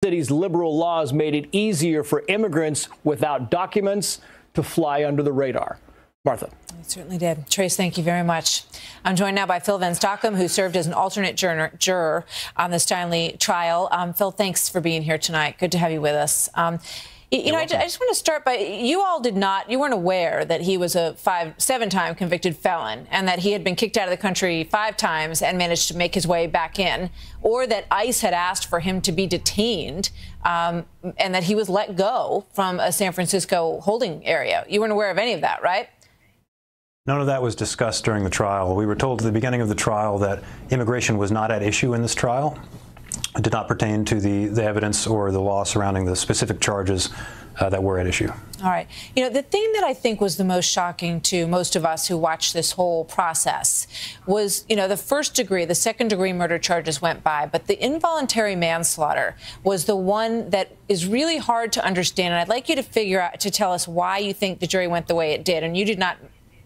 city's liberal laws made it easier for immigrants without documents to fly under the radar. Martha. It certainly did. Trace, thank you very much. I'm joined now by Phil Van Stockham, who served as an alternate juror on the Steinle trial. Phil, thanks for being here tonight. Good to have you with us. I just want to start by, you weren't aware that he was a 7-time convicted felon and that he had been kicked out of the country 5 times and managed to make his way back in, or that ICE had asked for him to be detained and that he was let go from a San Francisco holding area. You weren't aware of any of that, right? None of that was discussed during the trial. We were told at the beginning of the trial that immigration was not at issue in this trial. It did not pertain to the evidence or the law surrounding the specific charges that were at issue. All right. You know, the thing that I think was the most shocking to most of us who watched this whole process was, you know, the second-degree murder charges went by, but the involuntary manslaughter was the one that is really hard to understand. And I'd like you to tell us why you think the jury went the way it did. And you did not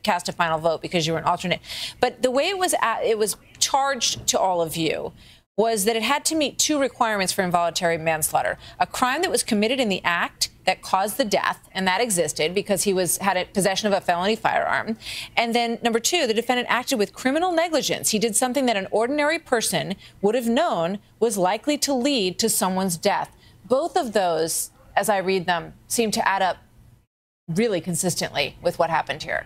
cast a final vote because you were an alternate. But the way it was charged to all of you was that it had to meet 2 requirements for involuntary manslaughter: a crime that was committed in the act that caused the death, and that existed because he had a possession of a felony firearm. And then number 2, the defendant acted with criminal negligence. He did something that an ordinary person would have known was likely to lead to someone's death. Both of those, as I read them, seem to add up really consistently with what happened here.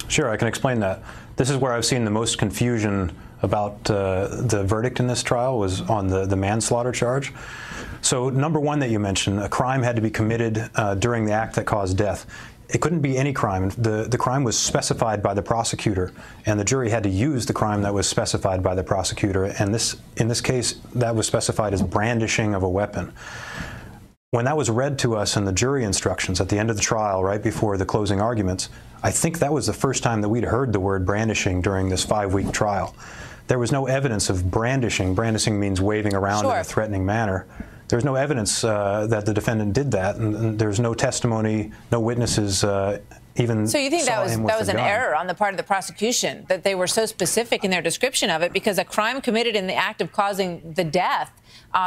Sure, I can explain that. This is where I've seen the most confusion about the verdict in this trial was on the manslaughter charge. So number 1 that you mentioned, a crime had to be committed during the act that caused death. It couldn't be any crime. The crime was specified by the prosecutor, and the jury had to use the crime that was specified by the prosecutor. And in this case, that was specified as brandishing of a weapon. When that was read to us in the jury instructions at the end of the trial, right before the closing arguments, I think that was the first time that we'd heard the word brandishing during this 5-week trial. There was no evidence of brandishing. Brandishing means waving around in a threatening manner. There's no evidence that the defendant did that, and there's no testimony, no witnesses even. So you think that was an error on the part of the prosecution, that they were so specific in their description of it, because a crime committed in the act of causing the death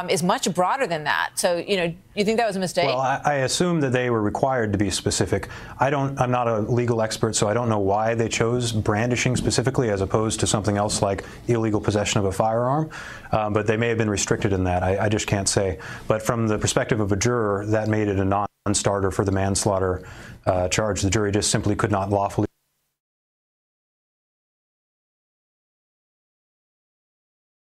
is much broader than that. So, you know, you think that was a mistake? Well, I assume that they were required to be specific. I'm not a legal expert, so I don't know why they chose brandishing specifically as opposed to something else like illegal possession of a firearm. But they may have been restricted in that. I just can't say. But from the perspective of a juror, that made it a non-starter for the manslaughter charge. The jury just simply could not lawfully.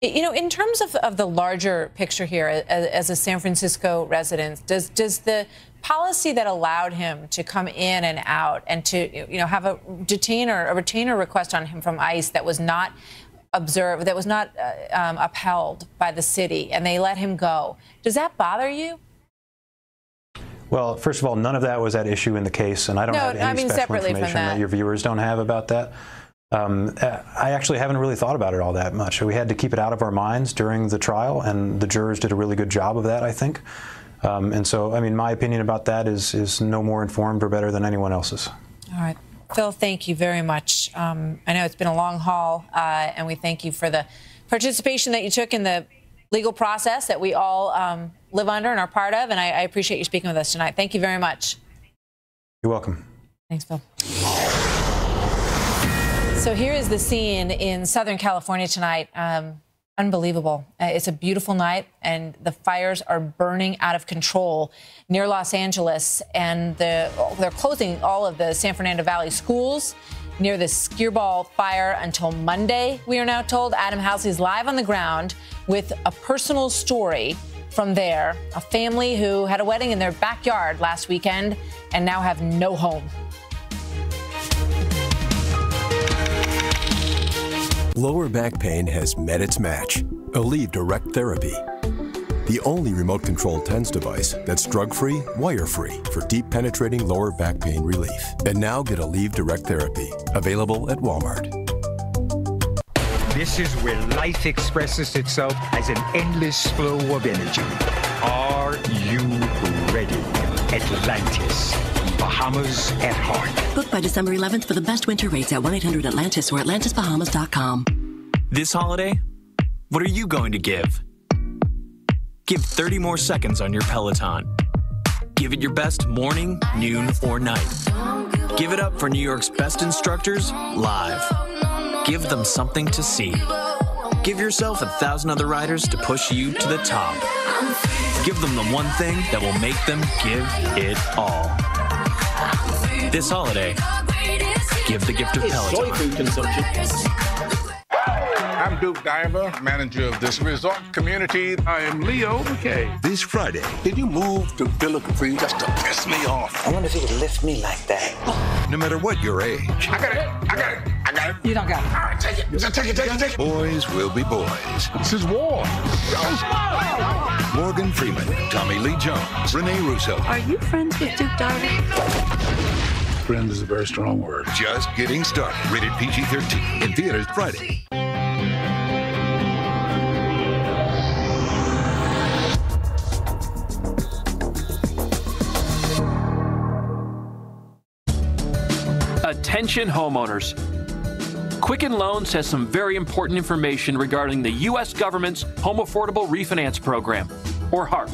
You know, in terms of the larger picture here, as a San Francisco resident, does the policy that allowed him to come in and out and to, you know, have a retainer request on him from ICE that was not observed, that was not upheld by the city, and they let him go, does that bother you? Well, first of all, none of that was at issue in the case, and I don't have any special information that your viewers don't have about that. I actually haven't really thought about it all that much. We had to keep it out of our minds during the trial, and the jurors did a really good job of that, I think. And so, I mean, my opinion about that is no more informed or better than anyone else's. All right. Phil, thank you very much. I know it's been a long haul, and we thank you for the participation that you took in the legal process that we all live under and are part of, and I appreciate you speaking with us tonight. Thank you very much. You're welcome. Thanks, Phil. So here is the scene in Southern California tonight. Unbelievable. It's a beautiful night, and the fires are burning out of control near Los Angeles, and they're closing all of the San Fernando Valley schools near the Skirball fire until Monday, we are now told. Adam Halsey is live on the ground with a personal story from there, a family who had a wedding in their backyard last weekend and now have no home. Lower back pain has met its match. Aleve Direct Therapy. The only remote-controlled TENS device that's drug-free, wire-free for deep penetrating lower back pain relief. And now get Aleve Direct Therapy. Available at Walmart. This is where life expresses itself as an endless flow of energy. Are you ready? Atlantis. Bahamas at heart. Book by December 11th for the best winter rates at 1-800-ATLANTIS or AtlantisBahamas.com. This holiday, what are you going to give? Give 30 more seconds on your Peloton. Give it your best morning, noon, or night. Give it up for New York's best instructors live. Give them something to see. Give yourself 1,000 other riders to push you to the top. Give them the one thing that will make them give it all. This holiday, give the gift of Peloton. Soy food consumption. I'm Duke Diver, manager of this resort community. I am Leo McKay. This Friday. Did you move to Philly just to piss me off? I wonder if he would lift me like that. No matter what your age. I got it. You don't got it. All right, take it. Boys will be boys. This is war. Morgan Freeman, Tommy Lee Jones, Renee Russo. Are you friends with Duke Diver? Friend is a very strong word. Just getting started. Rated PG-13. In theaters Friday. Attention homeowners. Quicken Loans has some very important information regarding the U.S. government's Home Affordable Refinance Program, or HARP.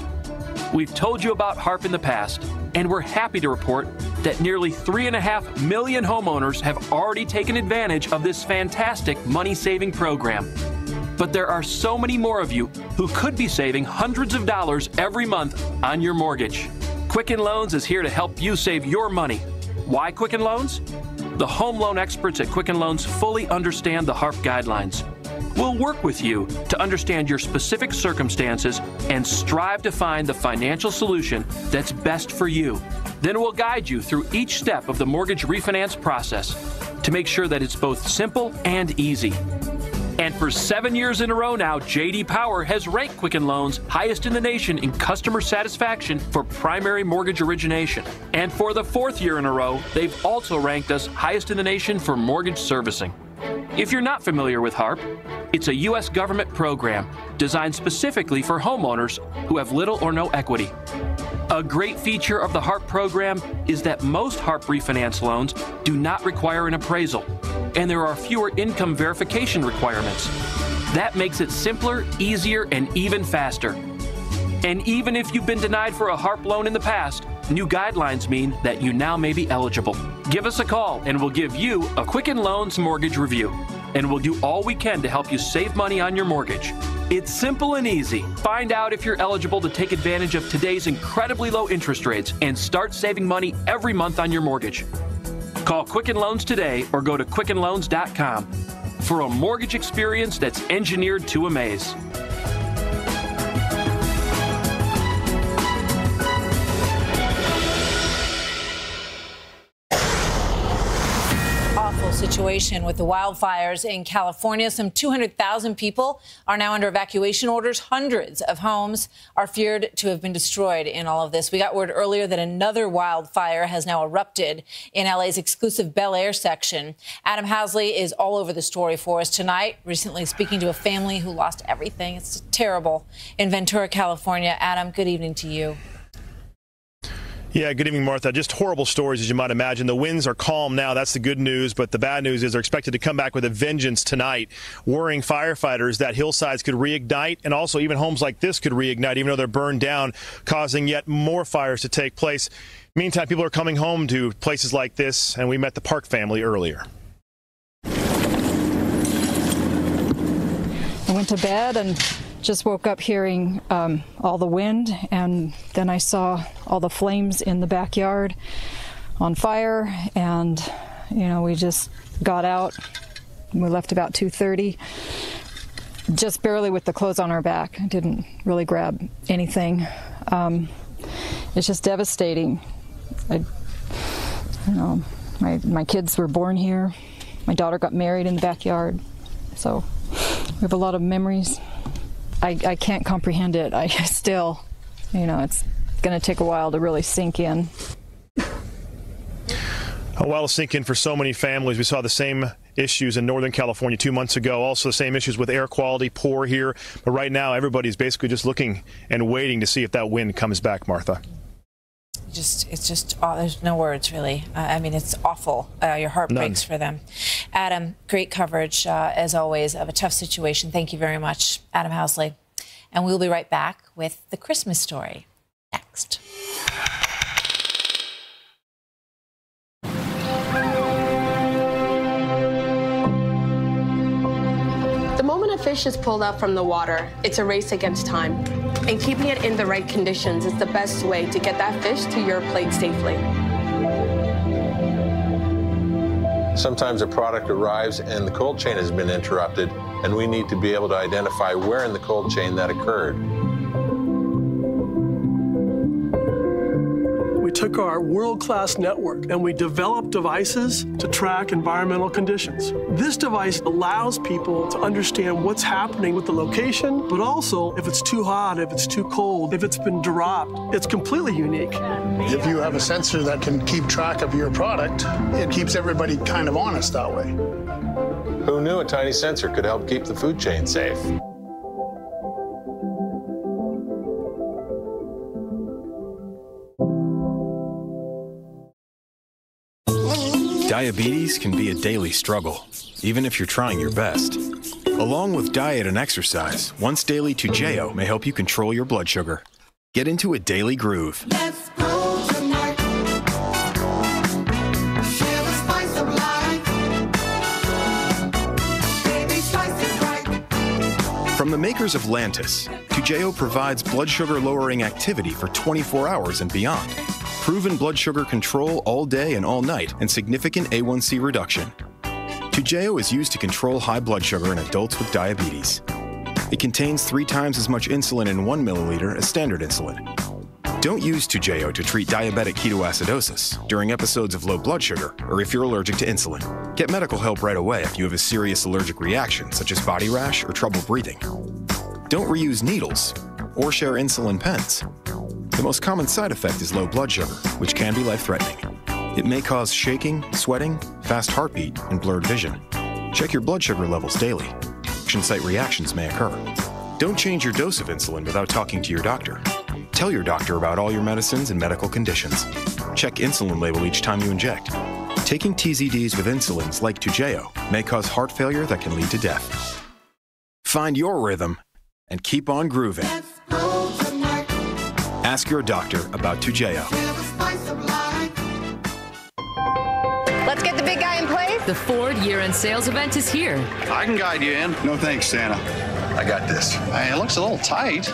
We've told you about HARP in the past, and we're happy to report that nearly 3.5 million homeowners have already taken advantage of this fantastic money-saving program. But there are so many more of you who could be saving hundreds of dollars every month on your mortgage. Quicken Loans is here to help you save your money. Why Quicken Loans? The home loan experts at Quicken Loans fully understand the HARP guidelines. We'll work with you to understand your specific circumstances and strive to find the financial solution that's best for you. Then we'll guide you through each step of the mortgage refinance process to make sure that it's both simple and easy. And for 7 years in a row now, J.D. Power has ranked Quicken Loans highest in the nation in customer satisfaction for primary mortgage origination. And for the 4th year in a row, they've also ranked us highest in the nation for mortgage servicing. If you're not familiar with HARP, it's a U.S. government program designed specifically for homeowners who have little or no equity. A great feature of the HARP program is that most HARP refinance loans do not require an appraisal, and there are fewer income verification requirements. That makes it simpler, easier, and even faster. And even if you've been denied for a HARP loan in the past, new guidelines mean that you now may be eligible. Give us a call and we'll give you a Quicken Loans mortgage review. And we'll do all we can to help you save money on your mortgage. It's simple and easy. Find out if you're eligible to take advantage of today's incredibly low interest rates and start saving money every month on your mortgage. Call Quicken Loans today or go to quickenloans.com for a mortgage experience that's engineered to amaze. Situation with the wildfires in California. Some 200,000 people are now under evacuation orders. Hundreds of homes are feared to have been destroyed in all of this. We got word earlier that another wildfire has now erupted in LA's exclusive Bel Air section. Adam Hasley is all over the story for us tonight, recently speaking to a family who lost everything. It's terrible in Ventura, California. Adam, good evening to you. Yeah, good evening, Martha. Just horrible stories, as you might imagine. The winds are calm now. That's the good news. But the bad news is they're expected to come back with a vengeance tonight, worrying firefighters that hillsides could reignite, and also even homes like this could reignite, even though they're burned down, causing yet more fires to take place. Meantime, people are coming home to places like this, and we met the Park family earlier. I went to bed and just woke up hearing all the wind, and then I saw all the flames in the backyard on fire, and we just got out. We left about 2:30, just barely with the clothes on our back. I didn't really grab anything. It's just devastating. My kids were born here. My daughter got married in the backyard, so we have a lot of memories. I can't comprehend it. I still, it's going to take a while to really sink in. A while to sink in for so many families. We saw the same issues in Northern California 2 months ago. Also the same issues with air quality, poor here. But right now, everybody's basically just looking and waiting to see if that wind comes back, Martha. There's no words, really. It's awful. Your heart breaks for them. Adam, great coverage, as always, of a tough situation. Thank you very much, Adam Hasley. And we'll be right back with the Christmas story next. The moment a fish is pulled up from the water, it's a race against time. And keeping it in the right conditions is the best way to get that fish to your plate safely. Sometimes a product arrives and the cold chain has been interrupted, and we need to be able to identify where in the cold chain that occurred. We took our world-class network and we developed devices to track environmental conditions. This device allows people to understand what's happening with the location, but also if it's too hot, if it's too cold, if it's been dropped. It's completely unique. If you have a sensor that can keep track of your product, it keeps everybody kind of honest that way. Who knew a tiny sensor could help keep the food chain safe? Diabetes can be a daily struggle, even if you're trying your best. Along with diet and exercise, once daily Toujeo may help you control your blood sugar. Get into a daily groove. Let's go tonight. Share the spice of life. Baby, slice it right. From the makers of Lantus, Toujeo provides blood sugar lowering activity for 24 hours and beyond. Proven blood sugar control all day and all night, and significant A1C reduction. Toujeo is used to control high blood sugar in adults with diabetes. It contains 3 times as much insulin in 1 milliliter as standard insulin. Don't use Toujeo to treat diabetic ketoacidosis during episodes of low blood sugar or if you're allergic to insulin. Get medical help right away if you have a serious allergic reaction, such as body rash or trouble breathing. Don't reuse needles or share insulin pens. The most common side effect is low blood sugar, which can be life-threatening. It may cause shaking, sweating, fast heartbeat, and blurred vision. Check your blood sugar levels daily. Injection site reactions may occur. Don't change your dose of insulin without talking to your doctor. Tell your doctor about all your medicines and medical conditions. Check insulin label each time you inject. Taking TZDs with insulins like Toujeo may cause heart failure that can lead to death. Find your rhythm and keep on grooving. Ask your doctor about Toujeo. Let's get the big guy in place. The Ford year-end sales event is here. I can guide you in. No thanks, Santa. I got this. Hey, it looks a little tight.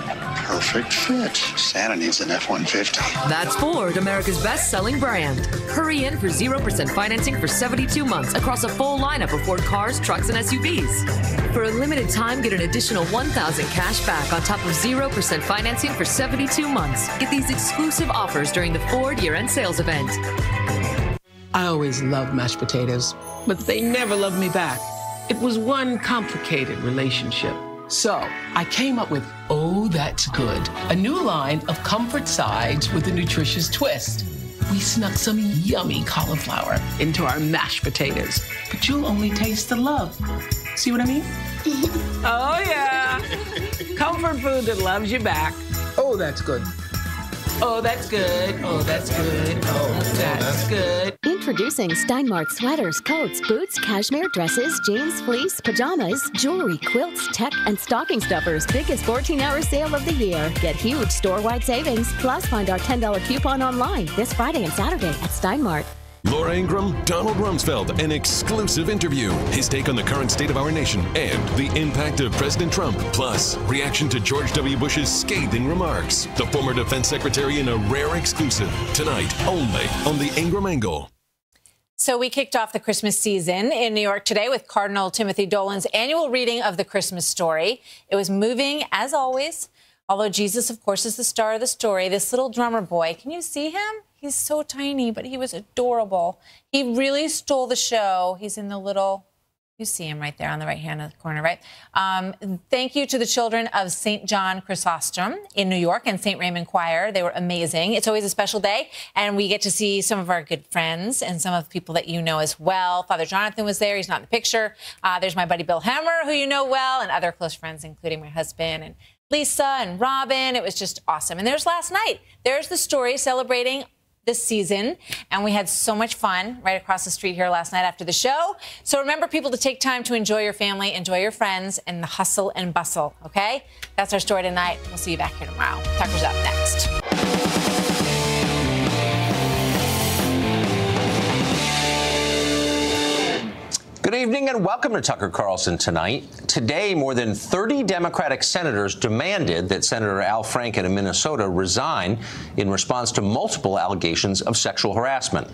Perfect fit. Santa needs an F-150. That's Ford, America's best-selling brand. Hurry in for 0% financing for 72 months across a full lineup of Ford cars, trucks, and SUVs. For a limited time, get an additional $1,000 cash back on top of 0% financing for 72 months. Get these exclusive offers during the Ford year-end sales event. I always loved mashed potatoes, but they never loved me back. It was one complicated relationship. So I came up with Oh, That's Good, a new line of comfort sides with a nutritious twist. We snuck some yummy cauliflower into our mashed potatoes, but you'll only taste the love. See what I mean? Oh, yeah. Comfort food that loves you back. Oh, that's good. Oh, that's good. Oh, that's good. Oh, that's good. Introducing Steinmart sweaters, coats, boots, cashmere, dresses, jeans, fleece, pajamas, jewelry, quilts, tech, and stocking stuffers. Biggest 14-hour sale of the year. Get huge store-wide savings. Plus, find our $10 coupon online this Friday and Saturday at Steinmart. Laura Ingraham, Donald Rumsfeld, an exclusive interview. His take on the current state of our nation and the impact of President Trump. Plus, reaction to George W. Bush's scathing remarks. The former defense secretary in a rare exclusive. Tonight, only on the Ingraham Angle. So we kicked off the Christmas season in New York today with Cardinal Timothy Dolan's annual reading of the Christmas story. It was moving, as always. Although Jesus, of course, is the star of the story, this little drummer boy, can you see him? He's so tiny, but he was adorable. He really stole the show. He's in the little, you see him right there on the right-hand corner, right? Thank you to the children of St. John Chrysostom in New York and St. Raymond Choir. They were amazing. It's always a special day, and we get to see some of our good friends and some of the people that you know as well. Father Jonathan was there. He's not in the picture. There's my buddy Bill Hemmer, who you know well, and other close friends, including my husband and Lisa and Robin. It was just awesome. And there's last night. There's the story celebrating this season, and we had so much fun right across the street here last night after the show. So remember, people, to take time to enjoy your family, enjoy your friends, and the hustle and bustle, okay? That's our story tonight. We'll see you back here tomorrow. Tucker's up next. Good evening and welcome to Tucker Carlson Tonight. Today, more than 30 Democratic senators demanded that Senator Al Franken of Minnesota resign in response to multiple allegations of sexual harassment.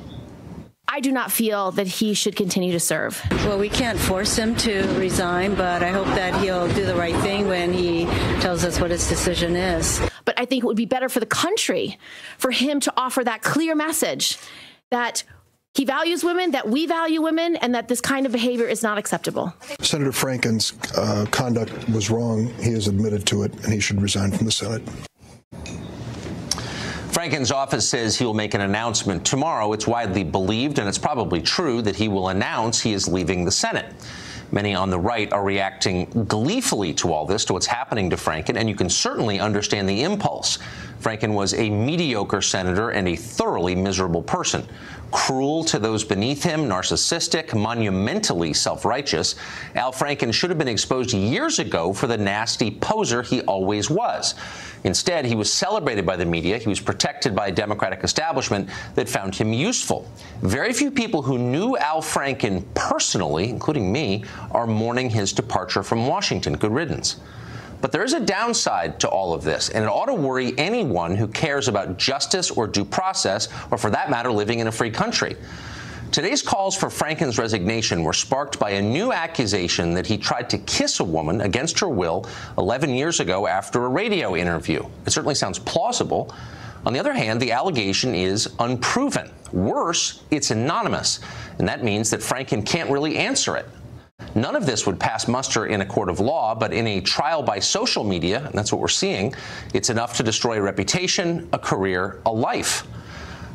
I do not feel that he should continue to serve. Well, we can't force him to resign, but I hope that he'll do the right thing when he tells us what his decision is. But I think it would be better for the country for him to offer that clear message that he values women, that we value women, and that this kind of behavior is not acceptable. Senator Franken's conduct was wrong. He has admitted to it, and he should resign from the Senate. Franken's office says he will make an announcement tomorrow. It's widely believed, and it's probably true, that he will announce he is leaving the Senate. Many on the right are reacting gleefully to all this, to what's happening to Franken, and you can certainly understand the impulse. Franken was a mediocre senator and a thoroughly miserable person. Cruel to those beneath him, narcissistic, monumentally self-righteous, Al Franken should have been exposed years ago for the nasty poser he always was. Instead, he was celebrated by the media. He was protected by a Democratic establishment that found him useful. Very few people who knew Al Franken personally, including me, are mourning his departure from Washington. Good riddance. But there is a downside to all of this, and it ought to worry anyone who cares about justice or due process, or for that matter, living in a free country. Today's calls for Franken's resignation were sparked by a new accusation that he tried to kiss a woman against her will 11 years ago after a radio interview. It certainly sounds plausible. On the other hand, the allegation is unproven. Worse, it's anonymous, and that means that Franken can't really answer it. None of this would pass muster in a court of law, but in a trial by social media, and that's what we're seeing, it's enough to destroy a reputation, a career, a life.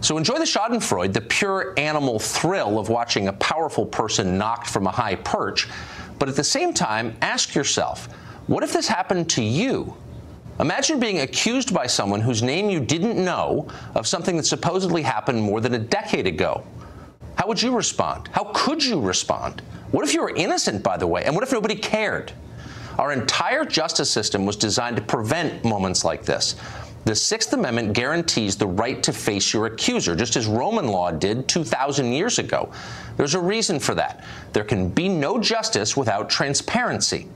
So enjoy the schadenfreude, the pure animal thrill of watching a powerful person knocked from a high perch, but at the same time, ask yourself, what if this happened to you? Imagine being accused by someone whose name you didn't know of something that supposedly happened more than a decade ago. How would you respond? How could you respond? What if you were innocent, by the way? And what if nobody cared? Our entire justice system was designed to prevent moments like this. The Sixth Amendment guarantees the right to face your accuser, just as Roman law did 2,000 years ago. There's a reason for that. There can be no justice without transparency.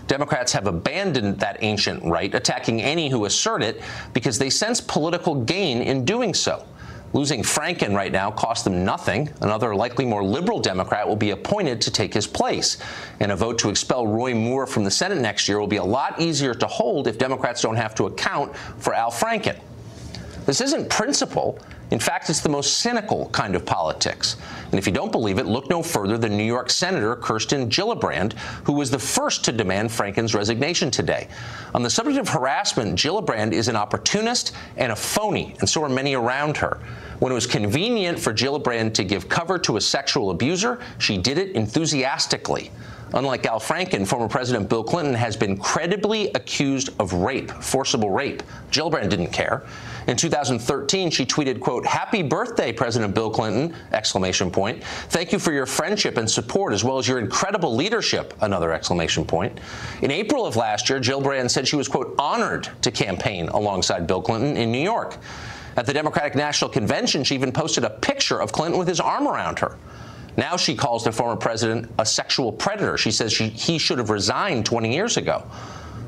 Democrats have abandoned that ancient right, attacking any who assert it because they sense political gain in doing so. Losing Franken right now costs them nothing. Another, likely more liberal Democrat will be appointed to take his place. And a vote to expel Roy Moore from the Senate next year will be a lot easier to hold if Democrats don't have to account for Al Franken. This isn't principle. In fact, it's the most cynical kind of politics. And if you don't believe it, look no further than New York Senator Kirsten Gillibrand, who was the first to demand Franken's resignation today. On the subject of harassment, Gillibrand is an opportunist and a phony, and so are many around her. When it was convenient for Gillibrand to give cover to a sexual abuser, she did it enthusiastically. Unlike Al Franken, former President Bill Clinton has been credibly accused of rape, forcible rape. Gillibrand didn't care. In 2013, she tweeted, quote, "Happy birthday, President Bill Clinton, exclamation point. Thank you for your friendship and support, as well as your incredible leadership, another exclamation point." In April of last year, Gillibrand said she was, quote, honored to campaign alongside Bill Clinton in New York. At the Democratic National Convention, she even posted a picture of Clinton with his arm around her. Now she calls the former president a sexual predator. She says he should have resigned 20 years ago.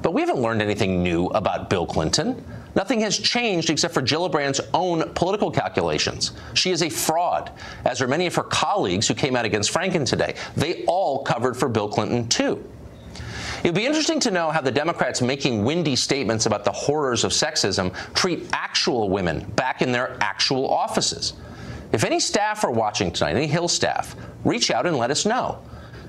But we haven't learned anything new about Bill Clinton. Nothing has changed except for Gillibrand's own political calculations. She is a fraud, as are many of her colleagues who came out against Franken today. They all covered for Bill Clinton, too. It'll be interesting to know how the Democrats making windy statements about the horrors of sexism treat actual women back in their actual offices. If any staff are watching tonight, any Hill staff, reach out and let us know.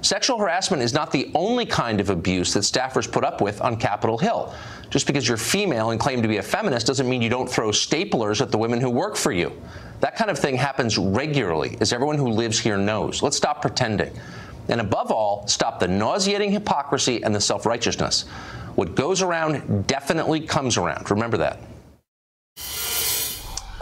Sexual harassment is not the only kind of abuse that staffers put up with on Capitol Hill. Just because you're female and claim to be a feminist doesn't mean you don't throw staplers at the women who work for you. That kind of thing happens regularly, as everyone who lives here knows. Let's stop pretending. And above all, stop the nauseating hypocrisy and the self-righteousness. What goes around definitely comes around. Remember that.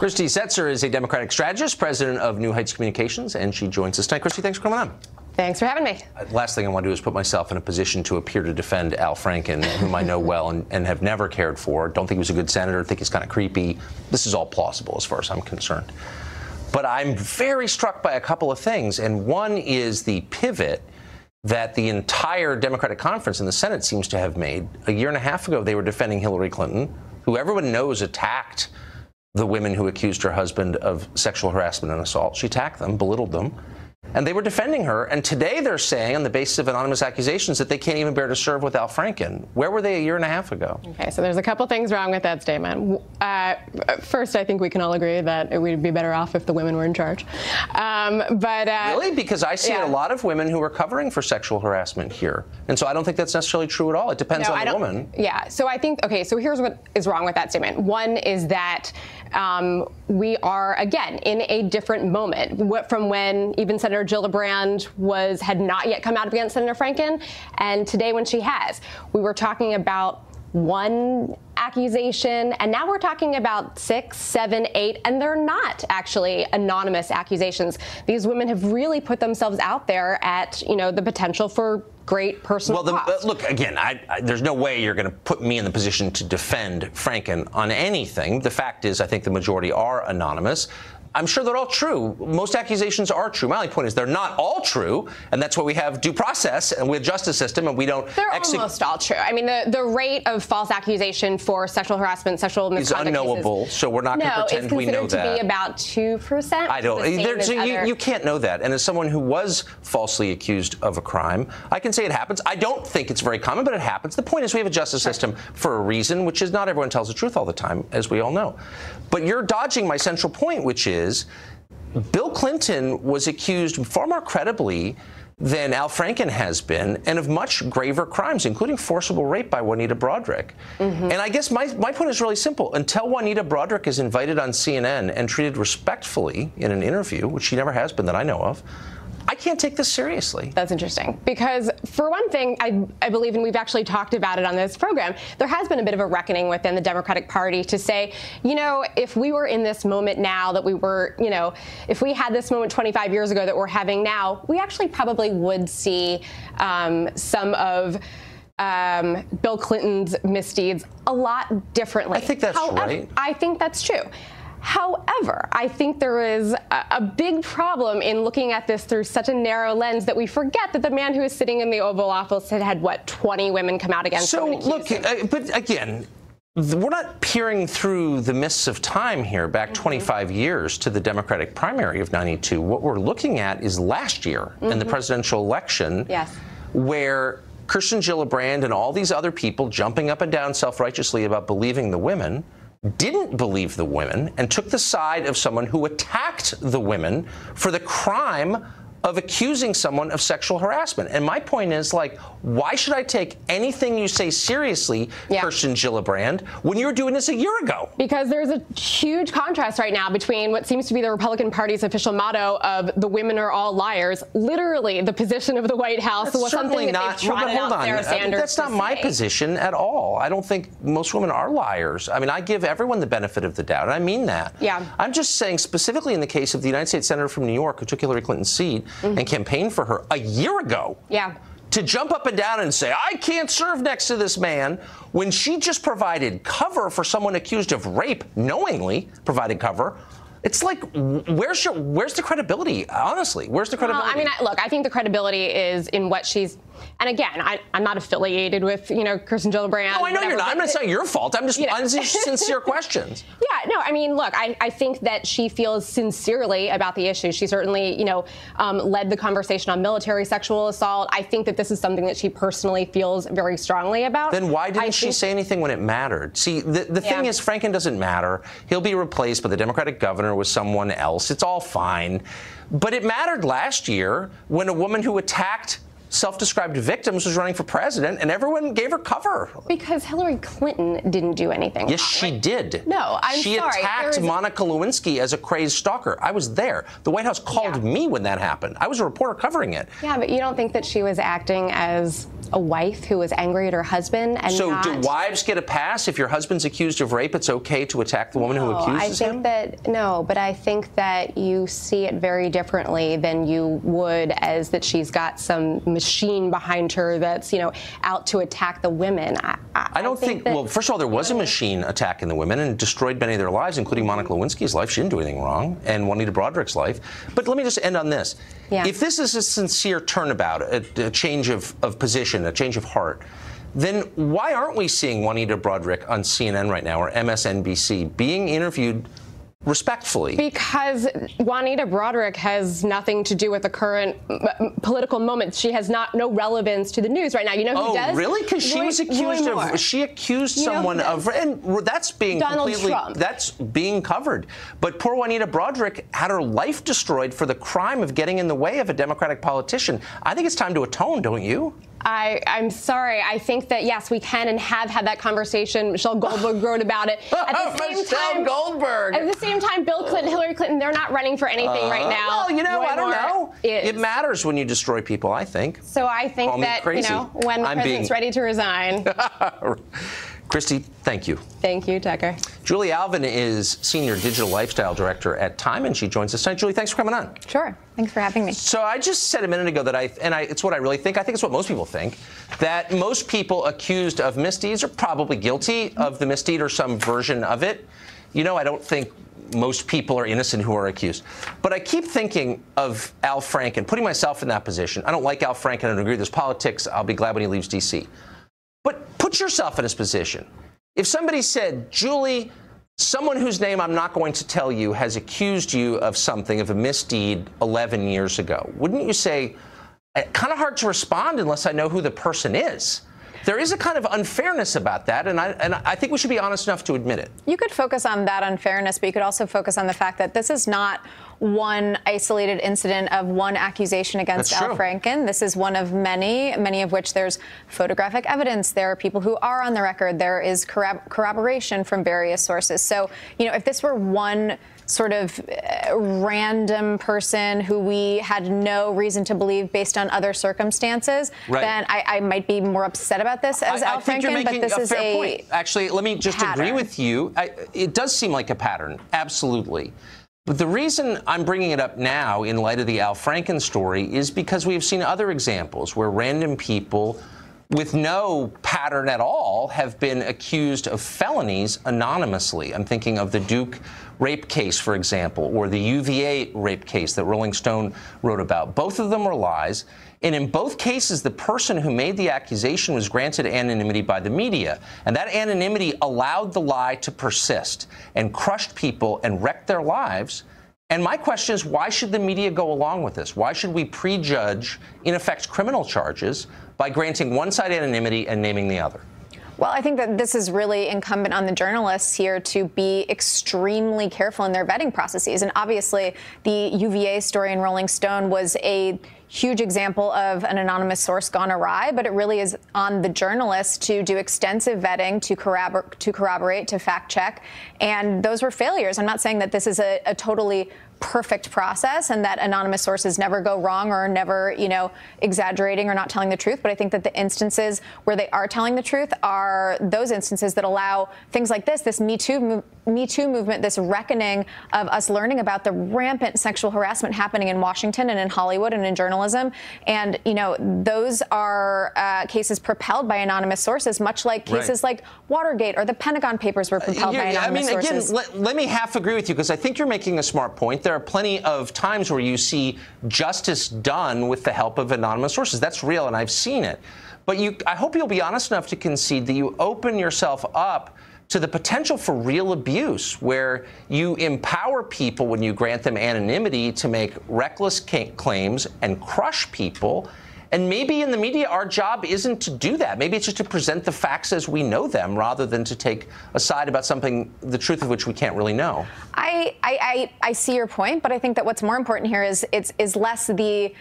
Christy Setzer is a Democratic strategist, president of New Heights Communications, and she joins us tonight. Christy, thanks for coming on. Thanks for having me. Last thing I want to do is put myself in a position to appear to defend Al Franken, whom I know well and have never cared for. Don't think he was a good senator. Think he's kind of creepy. This is all plausible as far as I'm concerned. But I'm very struck by a couple of things, and one is the pivot that the entire Democratic conference in the Senate seems to have made. A year and a half ago, they were defending Hillary Clinton, who everyone knows attacked the women who accused her husband of sexual harassment and assault. She attacked them, belittled them. And they were defending her. And today they're saying, on the basis of anonymous accusations, that they can't even bear to serve with Al Franken. Where were they a year and a half ago? Okay, so there's a couple things wrong with that statement. First, I think we can all agree that it would be better off if the women were in charge. Really? Because I see a lot of women who are covering for sexual harassment here. And so I don't think that's necessarily true at all. It depends on the woman. Yeah, so I think, okay, so here's what is wrong with that statement. One is that we are, again, in a different moment from when even Senator Gillibrand had not yet come out against Senator Franken, and today when she has. We were talking about one accusation, and now we're talking about 6, 7, 8, and they're not actually anonymous accusations. These women have really put themselves out there at, the potential for great personal cost. Look, again, there's no way you're going to put me in the position to defend Franken on anything. The fact is, I think the majority are anonymous. I'm sure they're all true. Most accusations are true. My only point is they're not all true, and that's why we have due process and we have justice system, and we don't. They're almost all true. I mean, the rate of false accusation for sexual harassment, sexual misconduct is unknowable. So we're not going to pretend we know that. No, it's considered to be about 2%. I don't. You can't know that. And as someone who was falsely accused of a crime, I can say it happens. I don't think it's very common, but it happens. The point is we have a justice system for a reason, which is not everyone tells the truth all the time, as we all know. But you're dodging my central point, which is Bill Clinton was accused far more credibly than Al Franken has been, and of much graver crimes, including forcible rape by Juanita Broaddrick. And I guess my point is really simple. Until Juanita Broaddrick is invited on CNN and treated respectfully in an interview, which she never has been that I know of, I can't take this seriously. That's interesting, because for one thing, I believe, and we've actually talked about it on this program, there has been a bit of a reckoning within the Democratic Party to say, if we were in this moment now that we were, if we had this moment 25 years ago that we're having now, we actually probably would see some of Bill Clinton's misdeeds a lot differently. I think that's right. I think that's true. However, I think there is a big problem in looking at this through such a narrow lens that we forget that the man who is sitting in the Oval Office had what, 20 women come out against him. So, look, but again, we're not peering through the mists of time here, back 25 years to the Democratic primary of '92. What we're looking at is last year in the presidential election, where Kirsten Gillibrand and all these other people jumping up and down self-righteously about believing the women didn't believe the women and took the side of someone who attacked the women for the crime of accusing someone of sexual harassment. And my point is, why should I take anything you say seriously, Kirsten Gillibrand, when you were doing this a year ago? Because there's a huge contrast right now between what seems to be the Republican Party's official motto of the women are all liars, literally the position of the White House was something that they've trotted out Sarah Sanders. That's not my position at all. I don't think most women are liars. I mean, I give everyone the benefit of the doubt, and I mean that. Yeah. I'm just saying, specifically in the case of the United States Senator from New York who took Hillary Clinton's seat and campaigned for her a year ago. Yeah. To jump up and down and say, I can't serve next to this man, when she just provided cover for someone accused of rape, knowingly provided cover. It's like, where's the credibility? Honestly, where's the credibility? Well, I mean, look, I think the credibility is in what she's. And again, I'm not affiliated with, Kirsten Gillibrand. No, I know you're not. I'm not saying your fault. I'm just sincere questions. Yeah, no, I mean, look, I think that she feels sincerely about the issue. She certainly, led the conversation on military sexual assault. I think that this is something that she personally feels very strongly about. Then why didn't she say anything when it mattered? See, the thing is, Franken doesn't matter. He'll be replaced by the Democratic governor with someone else. It's all fine. But it mattered last year when a woman who attacked self-described victims was running for president, and everyone gave her cover. Because Hillary Clinton didn't do anything. Yes, she did. No, She attacked Monica Lewinsky as a crazed stalker. I was there. The White House called me when that happened. I was a reporter covering it. Yeah, but you don't think that she was acting as a wife who was angry at her husband and so not... do wives get a pass? If your husband's accused of rape, it's okay to attack the woman who accuses him? But I think that you see it very differently than you would as that she's got some machine behind her that's, out to attack the women. I don't think well, first of all, there was a machine attacking the women and destroyed many of their lives, including Monica Lewinsky's life. She didn't do anything wrong, and Juanita Broderick's life. But let me just end on this. Yeah. If this is a sincere turnabout, a change of position, a change of heart, then why aren't we seeing Juanita Broderick on CNN right now or MSNBC being interviewed respectfully? Because Juanita Broderick has nothing to do with the current political moment. She has no relevance to the news right now. You know who does? Oh, really? Because she was accused of, she accused someone of, and that's being Donald Trump. That's being covered. But poor Juanita Broderick had her life destroyed for the crime of getting in the way of a Democratic politician. I think it's time to atone, don't you? I'm sorry. I think that, yes, we can and have had that conversation. Michelle Goldberg wrote about it. At the same time, Bill Clinton, Hillary Clinton, they're not running for anything right now. Well, I don't know. It matters when you destroy people, I think. So I think that, when the president's ready to resign. Christy, thank you. Thank you, Tucker. Julie Alvin is Senior Digital Lifestyle Director at Time, and she joins us tonight. Julie, thanks for coming on. Sure. Thanks for having me. So I just said a minute ago that it's what I really think. I think it's what most people think, that most people accused of misdeeds are probably guilty of the misdeed or some version of it. I don't think most people are innocent who are accused. But I keep thinking of Al Franken, putting myself in that position. I don't like Al Franken. I don't agree with his politics. I'll be glad when he leaves D.C. But put yourself in his position. If somebody said, Julie, someone whose name I'm not going to tell you has accused you of something, of a misdeed 11 years ago, wouldn't you say, kind of hard to respond unless I know who the person is? There is a kind of unfairness about that, and I think we should be honest enough to admit it. You could focus on that unfairness, but you could also focus on the fact that this is not one isolated incident of one accusation against Al Franken. This is one of many of which there's photographic evidence. There are people who are on the record. There is corroboration from various sources. So, if this were one sort of random person who we had no reason to believe based on other circumstances, then I might be more upset about this as Al Franken, but this is a point. Actually, let me just agree with you. It does seem like a pattern, absolutely. But the reason I'm bringing it up now in light of the Al Franken story is because we've seen other examples where random people with no pattern at all have been accused of felonies anonymously. I'm thinking of the Duke rape case, for example, or the UVA rape case that Rolling Stone wrote about. Both of them were lies. And in both cases, the person who made the accusation was granted anonymity by the media. And that anonymity allowed the lie to persist and crushed people and wrecked their lives. And my question is, why should the media go along with this? Why should we prejudge, in effect, criminal charges by granting one side anonymity and naming the other? Well, I think that this is really incumbent on the journalists here to be extremely careful in their vetting processes. And obviously, the UVA story in Rolling Stone was a huge example of an anonymous source gone awry, but it really is on the journalists to do extensive vetting, to corroborate, to fact check. And those were failures. I'm not saying that this is a totally perfect process and that anonymous sources never go wrong or never, exaggerating or not telling the truth. But I think that the instances where they are telling the truth are those instances that allow things like this Me Too movement, this reckoning of us learning about the rampant sexual harassment happening in Washington and in Hollywood and in journalism. And, those are cases propelled by anonymous sources, much like cases like Watergate or the Pentagon Papers were propelled by anonymous sources. Again, let me half agree with you because I think you're making a smart point. There are plenty of times where you see justice done with the help of anonymous sources. That's real, and I've seen it. But I hope you'll be honest enough to concede that you open yourself up to the potential for real abuse, where you empower people when you grant them anonymity to make reckless claims and crush people. And maybe in the media, our job isn't to do that. Maybe it's just to present the facts as we know them rather than to take a side about something, the truth of which we can't really know. I see your point, but I think that what's more important here is less the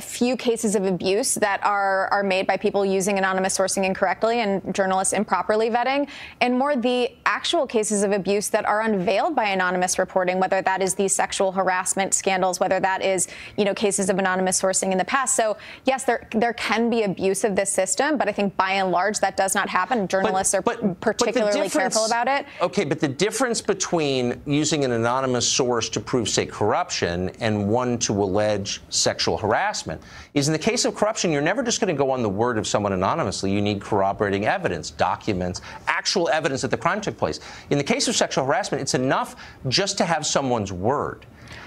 few cases of abuse that are made by people using anonymous sourcing incorrectly and journalists improperly vetting, and more the actual cases of abuse that are unveiled by anonymous reporting, whether that is these sexual harassment scandals, whether that is, cases of anonymous sourcing in the past. So yes, there can be abuse of this system, but I think by and large that does not happen. Journalists are particularly careful about it. Okay, but the difference between using an anonymous source to prove, say, corruption and one to allege sexual harassment is, in the case of corruption, you're never just going to go on the word of someone anonymously. You need corroborating evidence, documents, actual evidence that the crime took place. In the case of sexual harassment, it's enough just to have someone's word.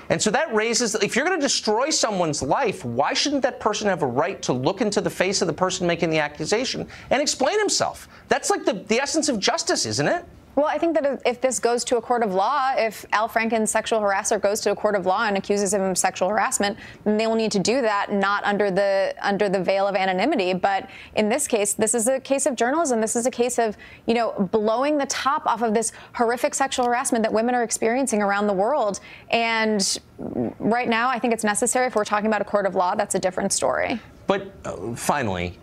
And so that raises, if you're going to destroy someone's life, why shouldn't that person have a right to look into the face of the person making the accusation and explain himself? That's like the essence of justice, isn't it? Well, I think that if this goes to a court of law, if Al Franken's sexual harasser goes to a court of law and accuses him of sexual harassment, then they will need to do that not under the veil of anonymity. But in this case, this is a case of journalism. This is a case of, blowing the top off of this horrific sexual harassment that women are experiencing around the world. And right now, I think it's necessary. If we're talking about a court of law, that's a different story. But finally,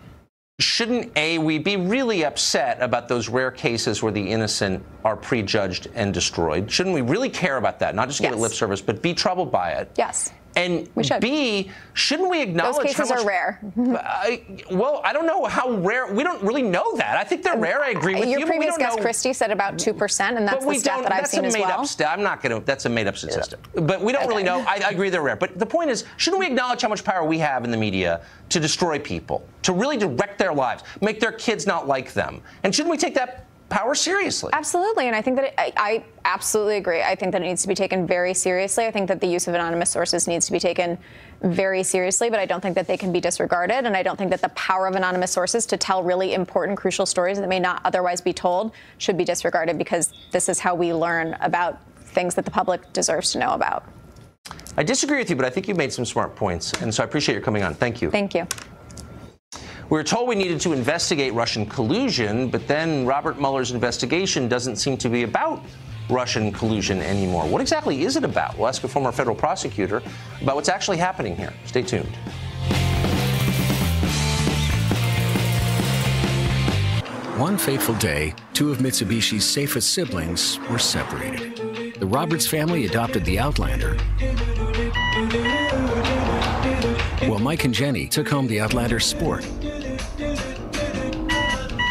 shouldn't we be really upset about those rare cases where the innocent are prejudged and destroyed? Shouldn't we really care about that? Not just give it lip service, but be troubled by it? Yes. And B, shouldn't we acknowledge those cases are rare? Well, I don't know how rare. We don't really know that. I think they're rare. I agree with you. Your previous guest, Christie, said about 2%, and that's the stat that I've seen as well. I'm not going to. That's a made-up statistic. But we don't really know. I agree they're rare. But the point is, shouldn't we acknowledge how much power we have in the media to destroy people, to really direct their lives, make their kids not like them? And shouldn't we take that power seriously? Absolutely, and I think that I absolutely agree. I think that it needs to be taken very seriously. I think that the use of anonymous sources needs to be taken very seriously, but I don't think that they can be disregarded, and I don't think that the power of anonymous sources to tell really important, crucial stories that may not otherwise be told should be disregarded, because this is how we learn about things that the public deserves to know about. I disagree with you, but I think you made some smart points, and so I appreciate your coming on. Thank you. Thank you. We were told we needed to investigate Russian collusion, but then Robert Mueller's investigation doesn't seem to be about Russian collusion anymore. What exactly is it about? We'll ask a former federal prosecutor about what's actually happening here. Stay tuned. One fateful day, two of Mitsubishi's safest siblings were separated. The Roberts family adopted the Outlander, while Mike and Jenny took home the Outlander Sport.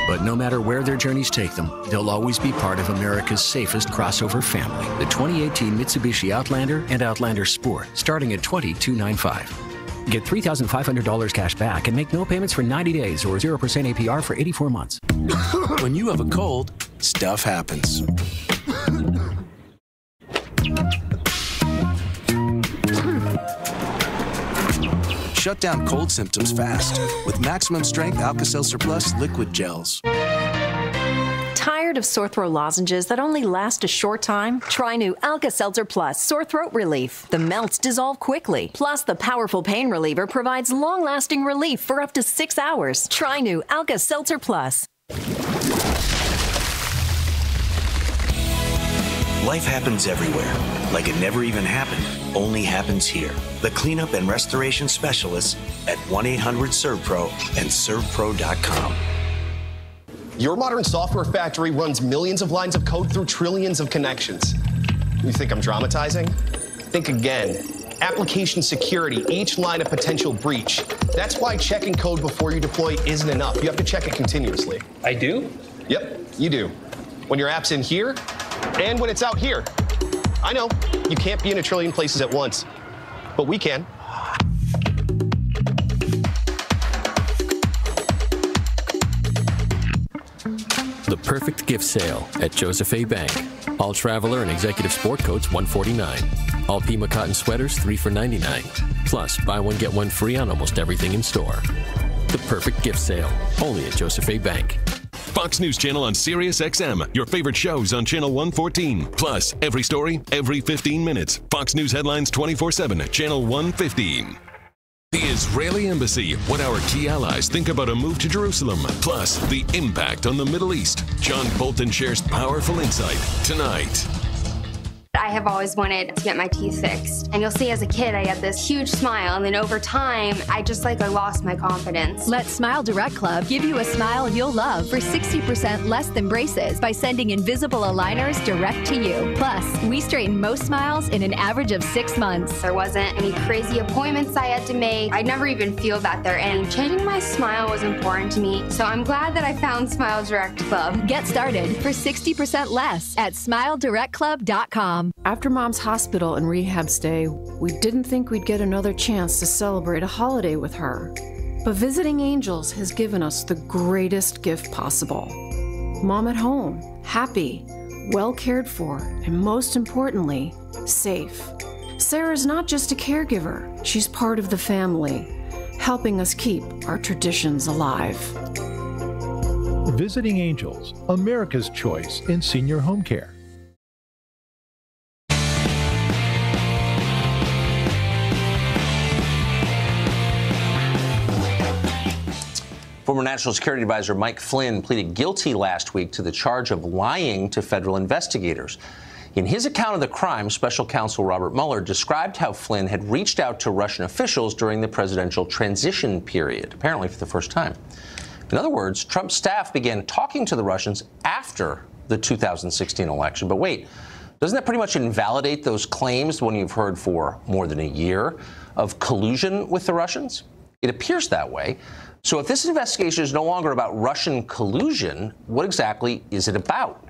But no matter where their journeys take them, they'll always be part of America's safest crossover family. The 2018 Mitsubishi Outlander and Outlander Sport, starting at $22,995. Get $3,500 cash back and make no payments for 90 days or 0% APR for 84 months. When you have a cold, stuff happens. Shut down cold symptoms fast with maximum strength Alka-Seltzer Plus liquid gels. Tired of sore throat lozenges that only last a short time? Try new Alka-Seltzer Plus sore throat relief. The melts dissolve quickly. Plus, the powerful pain reliever provides long-lasting relief for up to 6 hours. Try new Alka-Seltzer Plus. Life happens everywhere, like it never even happened, only happens here. The cleanup and restoration specialists at 1-800-SERVPRO and ServPro.com. Your modern software factory runs millions of lines of code through trillions of connections. You think I'm dramatizing? Think again. Application security, each line a potential breach. That's why checking code before you deploy isn't enough. You have to check it continuously. I do? Yep, you do. When your app's in here, and when it's out here. I know, you can't be in a trillion places at once, but we can. The perfect gift sale at Joseph A. Bank. All Traveler and Executive Sport coats $149. All Pima cotton sweaters $3 for $99. Plus, buy one, get one free on almost everything in store. The perfect gift sale, only at Joseph A. Bank. Fox News Channel on Sirius XM. Your favorite shows on Channel 114. Plus, every story, every 15 minutes. Fox News headlines 24/7 at Channel 115. The Israeli Embassy. What our key allies think about a move to Jerusalem. Plus, the impact on the Middle East. John Bolton shares powerful insight tonight. I have always wanted to get my teeth fixed. And you'll see as a kid, I had this huge smile. And then over time, I lost my confidence. Let Smile Direct Club give you a smile you'll love for 60% less than braces by sending invisible aligners direct to you. Plus, we straighten most smiles in an average of 6 months. There wasn't any crazy appointments I had to make. I never even feel that there. And changing my smile was important to me. So I'm glad that I found Smile Direct Club. Get started for 60% less at SmileDirectClub.com. After Mom's hospital and rehab stay, we didn't think we'd get another chance to celebrate a holiday with her. But Visiting Angels has given us the greatest gift possible. Mom at home, happy, well cared for, and most importantly, safe. Sarah's not just a caregiver, she's part of the family, helping us keep our traditions alive. Visiting Angels, America's choice in senior home care. Former National Security Advisor Mike Flynn pleaded guilty last week to the charge of lying to federal investigators. In his account of the crime, Special Counsel Robert Mueller described how Flynn had reached out to Russian officials during the presidential transition period, apparently for the first time. In other words, Trump's staff began talking to the Russians after the 2016 election. But wait, doesn't that pretty much invalidate those claims, the one you've heard for more than a year, of collusion with the Russians? It appears that way. So if this investigation is no longer about Russian collusion, what exactly is it about?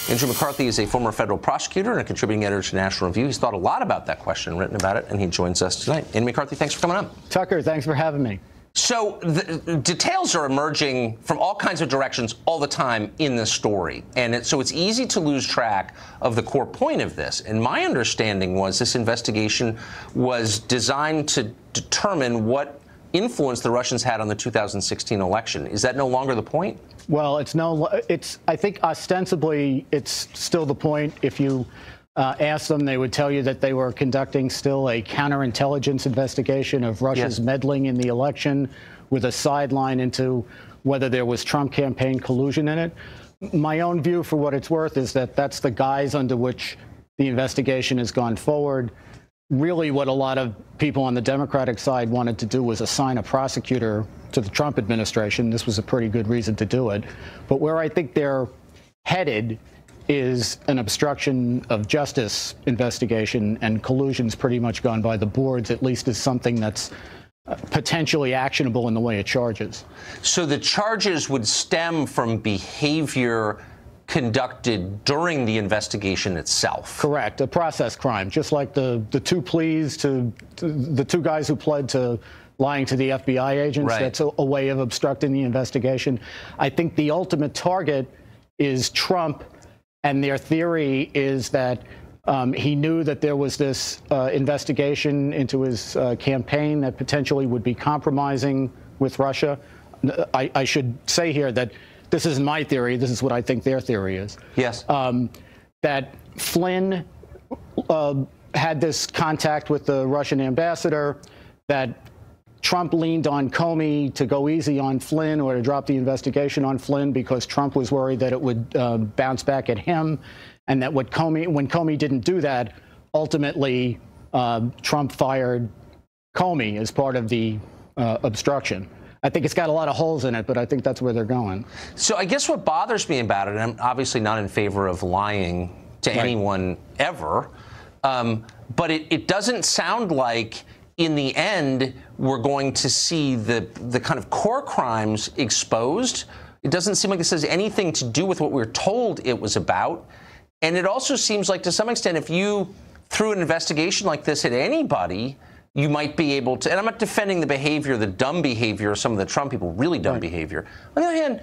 Andrew McCarthy is a former federal prosecutor and a contributing editor to National Review. He's thought a lot about that question, written about it, and he joins us tonight. Andy McCarthy, thanks for coming on. Tucker, thanks for having me. So the details are emerging from all kinds of directions all the time in this story. And so it's easy to lose track of the core point of this. And my understanding was this investigation was designed to determine what influence the Russians had on the 2016 election. Is that no longer the point? Well, I think ostensibly it's still the point. If you ask them, they would tell you that they were conducting still a counterintelligence investigation of Russia's meddling in the election with a sideline into whether there was Trump campaign collusion in it. My own view, for what it's worth, is that that's the guise under which the investigation has gone forward. Really, what a lot of people on the Democratic side wanted to do was assign a prosecutor to the Trump administration. This was a pretty good reason to do it. But where I think they're headed is an obstruction of justice investigation, and collusion's pretty much gone by the boards, at least as something that's potentially actionable in the way it charges. So the charges would stem from behavior conducted during the investigation itself. Correct, a process crime, just like the two pleas to the two guys who pled to lying to the FBI agents. Right. That's a way of obstructing the investigation. I think the ultimate target is Trump, and their theory is that he knew that there was this investigation into his campaign that potentially would be compromising with Russia. I should say here that this isn't my theory. This is what I think their theory is. Yes. That Flynn had this contact with the Russian ambassador, that Trump leaned on Comey to go easy on Flynn or to drop the investigation on Flynn because Trump was worried that it would bounce back at him, and that when Comey didn't do that, ultimately Trump fired Comey as part of the obstruction. I think it's got a lot of holes in it, but I think that's where they're going. So I guess what bothers me about it, and I'm obviously not in favor of lying to anyone ever, but it doesn't sound like in the end we're going to see the kind of core crimes exposed. It doesn't seem like this has anything to do with what we're told it was about. And it also seems like to some extent if you threw an investigation like this at anybody, you might be able to, and I'm not defending the behavior, the dumb behavior of some of the Trump people, really dumb behavior. On the other hand,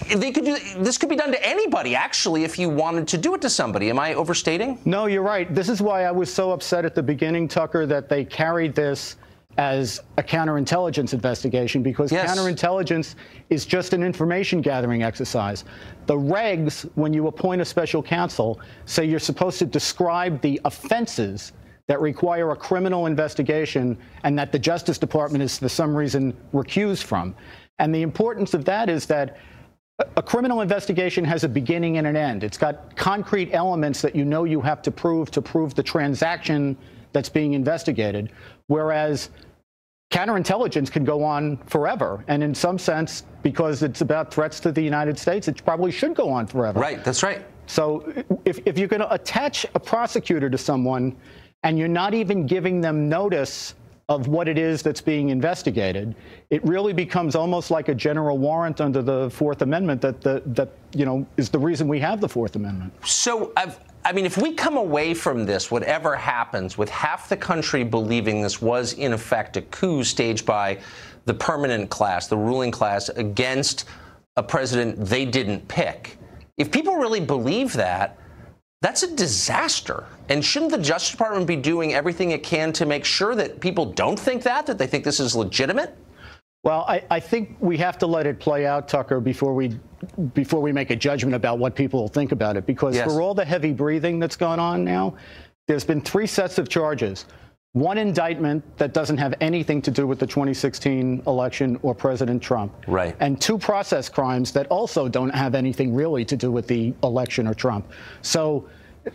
this could be done to anybody, actually, if you wanted to do it to somebody. Am I overstating? No, you're right. This is why I was so upset at the beginning, Tucker, that they carried this as a counterintelligence investigation, because counterintelligence is just an information gathering exercise. The regs, when you appoint a special counsel, say you're supposed to describe the offenses that require a criminal investigation and that the Justice Department is, for some reason, recused from. And the importance of that is that A criminal investigation has a beginning and an end. It's got concrete elements that you know you have to prove the transaction that's being investigated, whereas counterintelligence can go on forever. And in some sense, because it's about threats to the United States, it probably should go on forever. Right, that's right. So if you're going to attach a prosecutor to someone and you're not even giving them notice of what it is that's being investigated, it really becomes almost like a general warrant under the Fourth Amendment that is the reason we have the Fourth Amendment. So, I mean, if we come away from this, whatever happens, with half the country believing this was, in effect, a coup staged by the permanent class, the ruling class, against a president they didn't pick, if people really believe that, that's a disaster. And shouldn't the Justice Department be doing everything it can to make sure that people don't think that they think this is legitimate? Well, I think we have to let it play out, Tucker, before we make a judgment about what people will think about it. Because for all the heavy breathing that's gone on now, there's been 3 sets of charges. One indictment that doesn't have anything to do with the 2016 election or President Trump. Right. And 2 process crimes that also don't have anything really to do with the election or Trump. So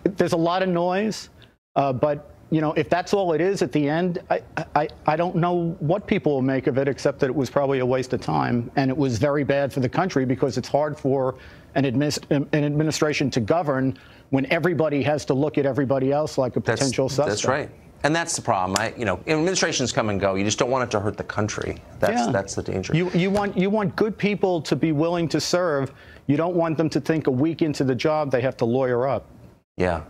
there's a lot of noise, but if that's all it is at the end, I don't know what people will make of it, except that it was probably a waste of time, and it was very bad for the country because it's hard for an administration to govern when everybody has to look at everybody else like a potential suspect. That's right. And that's the problem. Administrations come and go. You just don't want it to hurt the country. That's the danger. You want good people to be willing to serve. You don't want them to think a week into the job they have to lawyer up. Yeah.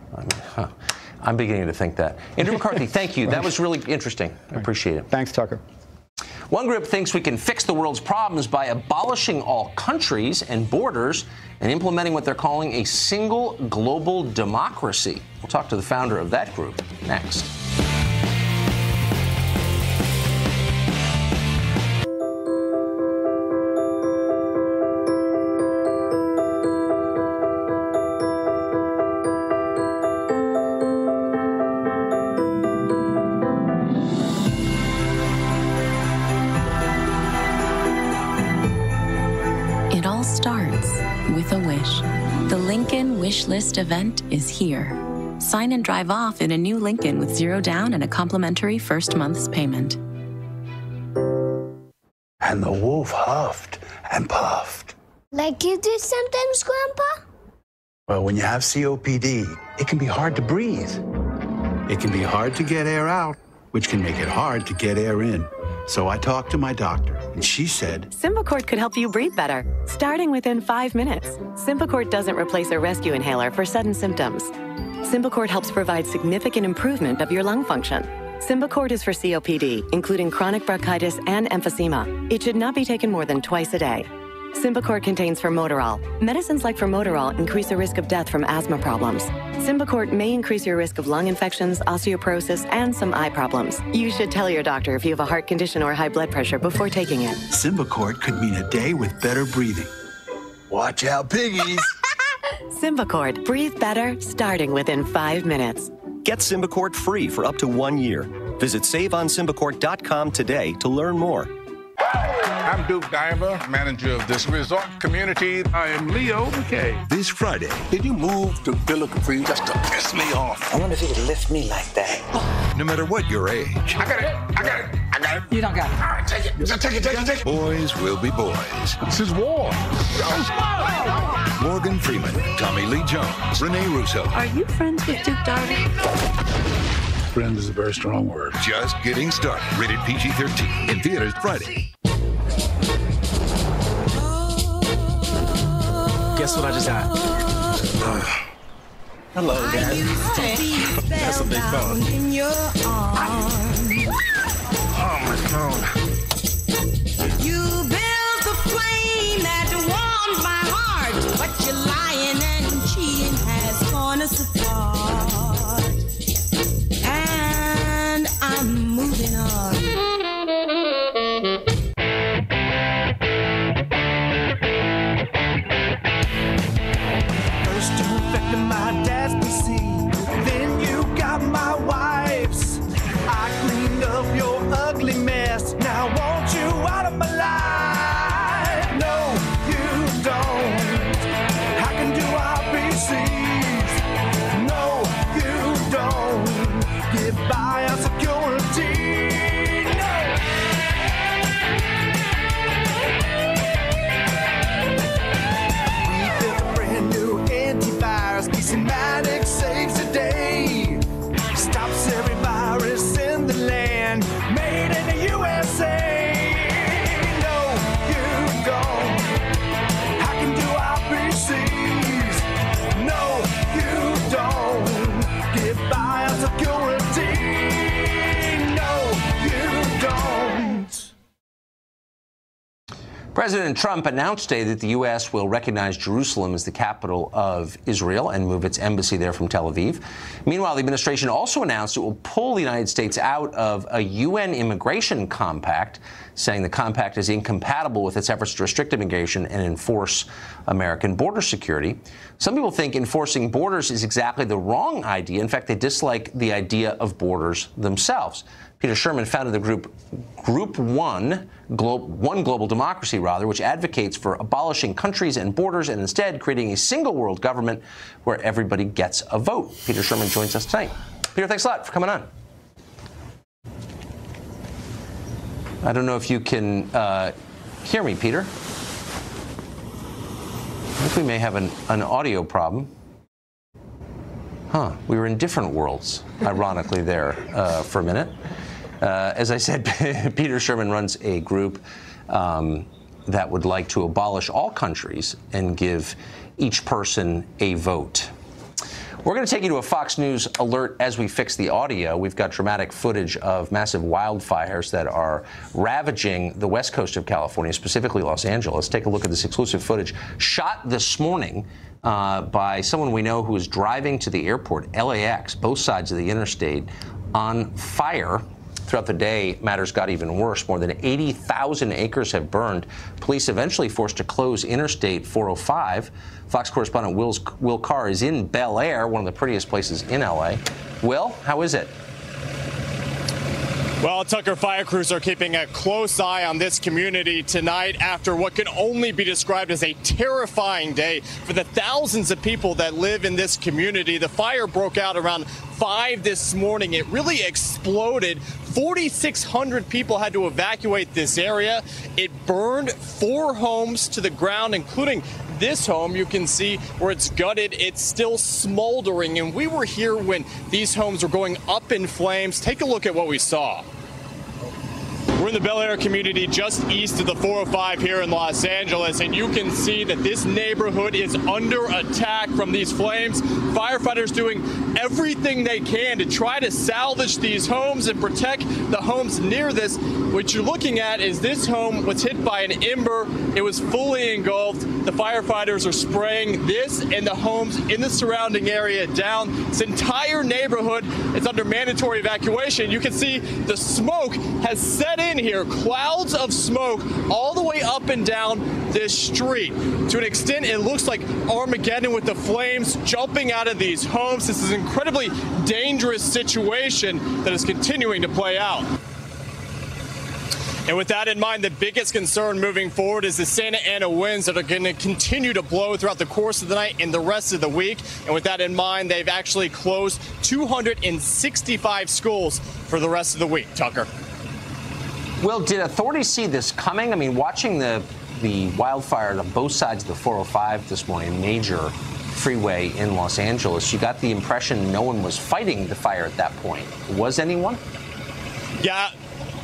I'm beginning to think that. Andrew McCarthy, thank you. That was really interesting. I appreciate it. Thanks, Tucker. One group thinks we can fix the world's problems by abolishing all countries and borders and implementing what they're calling a single global democracy. We'll talk to the founder of that group next. It all starts with a wish. The Lincoln Wish List event is here. Sign and drive off in a new Lincoln with 0 down and a complimentary first month's payment. And the wolf huffed and puffed. Like you do sometimes, Grandpa? Well, when you have COPD, it can be hard to breathe. It can be hard to get air out, which can make it hard to get air in. So I talked to my doctor, and she said, Symbicort could help you breathe better, starting within 5 minutes. Symbicort doesn't replace a rescue inhaler for sudden symptoms. Symbicort helps provide significant improvement of your lung function. Symbicort is for COPD, including chronic bronchitis and emphysema. It should not be taken more than twice a day. Symbicort contains formoterol. Medicines like formoterol increase the risk of death from asthma problems. Symbicort may increase your risk of lung infections, osteoporosis, and some eye problems. You should tell your doctor if you have a heart condition or high blood pressure before taking it. Symbicort could mean a day with better breathing. Watch out, piggies! Symbicort. Breathe better, starting within 5 minutes. Get Symbicort free for up to 1 year. Visit SaveOnSymbicort.com today to learn more. I'm Duke Diver, manager of this resort community. I am Leo McKay. This Friday. Did you move to Biloxi just to piss me off? I wonder if you could lift me like that. No matter what your age. I got it. You don't got it. All right, take it. Take it. Boys will be boys. This is war. Morgan Freeman, Tommy Lee Jones, Renee Russo. Are you friends with Duke Diver? Friend is a very strong word. Just getting started. Rated PG-13. In theaters Friday. Guess what I just got? Hello, guys. That's a big phone. Oh, my phone. You built the flame that warms my heart, but your lying and cheating has torn us apart. And I'm moving on. First you infected my dad's PC, then you got my wife's. I cleaned up your ugly mess, now I want you out of my life. No, you don't. President Trump announced today that the U.S. will recognize Jerusalem as the capital of Israel and move its embassy there from Tel Aviv. Meanwhile, the administration also announced it will pull the United States out of a UN immigration compact, saying the compact is incompatible with its efforts to restrict immigration and enforce American border security. Some people think enforcing borders is exactly the wrong idea. In fact, they dislike the idea of borders themselves. Peter Sherman founded the Group One Global Democracy, which advocates for abolishing countries and borders and instead creating a single world government where everybody gets a vote. Peter Sherman joins us tonight. Peter, thanks a lot for coming on. I don't know if you can hear me, Peter. I think we may have an audio problem. We were in different worlds, ironically, there for a minute. As I said, Peter Sherman runs a group that would like to abolish all countries and give each person a vote. We're going to take you to a Fox News alert as we fix the audio. We've got dramatic footage of massive wildfires that are ravaging the west coast of California, specifically Los Angeles. Take a look at this exclusive footage shot this morning by someone we know who was driving to the airport, LAX, both sides of the interstate, on fire. Throughout the day, matters got even worse. More than 80,000 acres have burned. Police eventually forced to close Interstate 405. Fox correspondent Will Carr is in Bel Air, one of the prettiest places in L.A. Will, how is it? Well, Tucker, fire crews are keeping a close eye on this community tonight after what can only be described as a terrifying day for the thousands of people that live in this community. The fire broke out around 5 this morning. It really exploded. 4,600 people had to evacuate this area. It burned 4 homes to the ground, including this home. You can see where it's gutted. It's still smoldering, and we were here when these homes were going up in flames. Take a look at what we saw. We're in the Bel Air community just east of the 405 here in Los Angeles, and you can see that this neighborhood is under attack from these flames. Firefighters doing everything they can to try to salvage these homes and protect the homes near this. What you're looking at is this home was hit by an ember. It was fully engulfed. The firefighters are spraying this and the homes in the surrounding area down. This entire neighborhood is under mandatory evacuation. You can see the smoke has set in here, clouds of smoke all the way up and down this street. To an extent, it looks like Armageddon with the flames jumping out of these homes. This is an incredibly dangerous situation that is continuing to play out. And with that in mind, the biggest concern moving forward is the Santa Ana winds that are going to continue to blow throughout the course of the night and the rest of the week. And with that in mind, they've actually closed 265 schools for the rest of the week. Tucker. Will, did authorities see this coming? I mean, watching the wildfire on both sides of the 405 this morning, major freeway in Los Angeles, you got the impression no one was fighting the fire at that point. Was anyone? Yeah.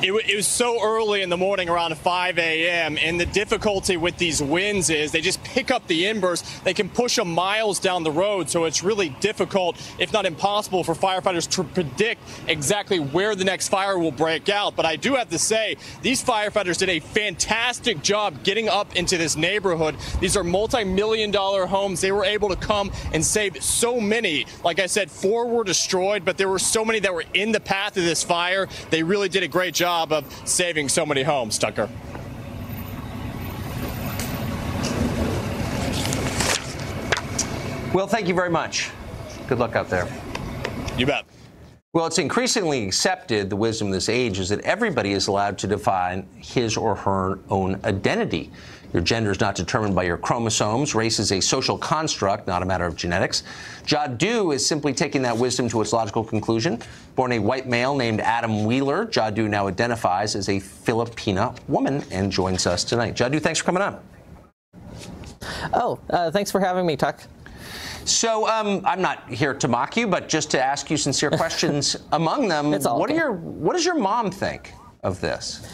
It was so early in the morning, around 5 a.m., and the difficulty with these winds is they just pick up the embers. They can push them miles down the road, so it's really difficult, if not impossible, for firefighters to predict exactly where the next fire will break out. But I do have to say, these firefighters did a fantastic job getting up into this neighborhood. These are multi-million-dollar homes. They were able to come and save so many. Like I said, 4 were destroyed, but there were so many that were in the path of this fire. They really did a great job of saving so many homes, Tucker. Well, thank you very much. Good luck out there. You bet. Well, it's increasingly accepted, the wisdom of this age is that everybody is allowed to define his or her own identity. Your gender is not determined by your chromosomes. Race is a social construct, not a matter of genetics. Jadu is simply taking that wisdom to its logical conclusion. Born a white male named Adam Wheeler, Jadu now identifies as a Filipina woman and joins us tonight. Jadu, thanks for coming on. Oh, thanks for having me, Tuck. So I'm not here to mock you, but just to ask you sincere questions. Among them, what does your mom think of this?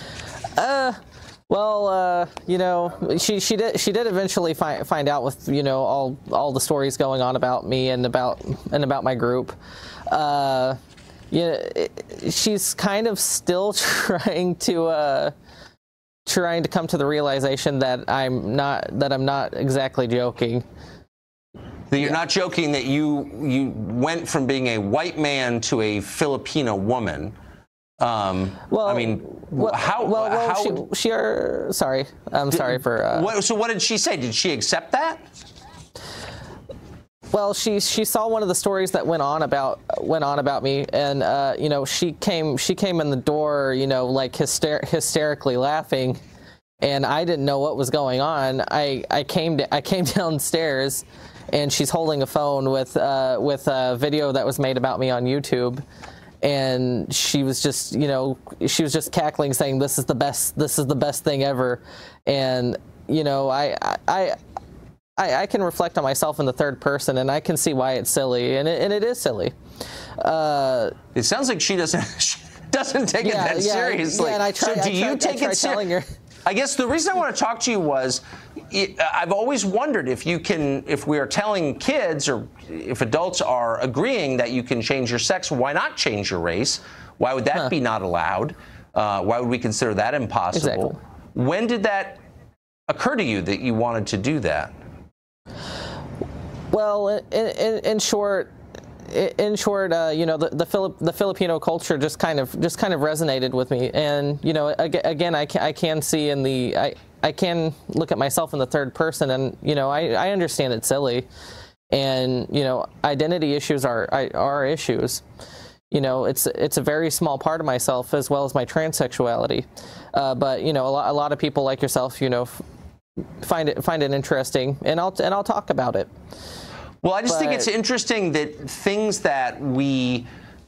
Well, you know, she did eventually find out with, you know, all the stories going on about me and about my group. Yeah, she's kind of still trying to trying to come to the realization that I'm not exactly joking. That you're not joking that you went from being a white man to a Filipino woman. Well, I mean, sorry, I'm sorry for. So what did she say? Did she accept that? Well, she saw one of the stories that went on about me, and you know, she came in the door, you know, like hysterically laughing, and I didn't know what was going on. I came downstairs, and she's holding a phone with a video that was made about me on YouTube. And she was just, you know, cackling, saying, "This is the best thing ever." And you know, I can reflect on myself in the third person, and I can see why it's silly, and it is silly. It sounds like she doesn't take it that seriously. Yeah, and I take it seriously? I guess the reason I want to talk to you was, I've always wondered if we are telling kids, or if adults are agreeing that you can change your sex, why not change your race? Why would that be not allowed? Why would we consider that impossible? Exactly. When did that occur to you that you wanted to do that? Well, in short, you know, the Filipino culture just kind of resonated with me, and you know, again, I can see I can look at myself in the third person, and you know, I understand it's silly, and you know, identity issues are issues. You know, it's a very small part of myself, as well as my transsexuality, but you know, a lot of people like yourself, you know, find it interesting, and I'll talk about it. Well, I just think it's interesting that things that we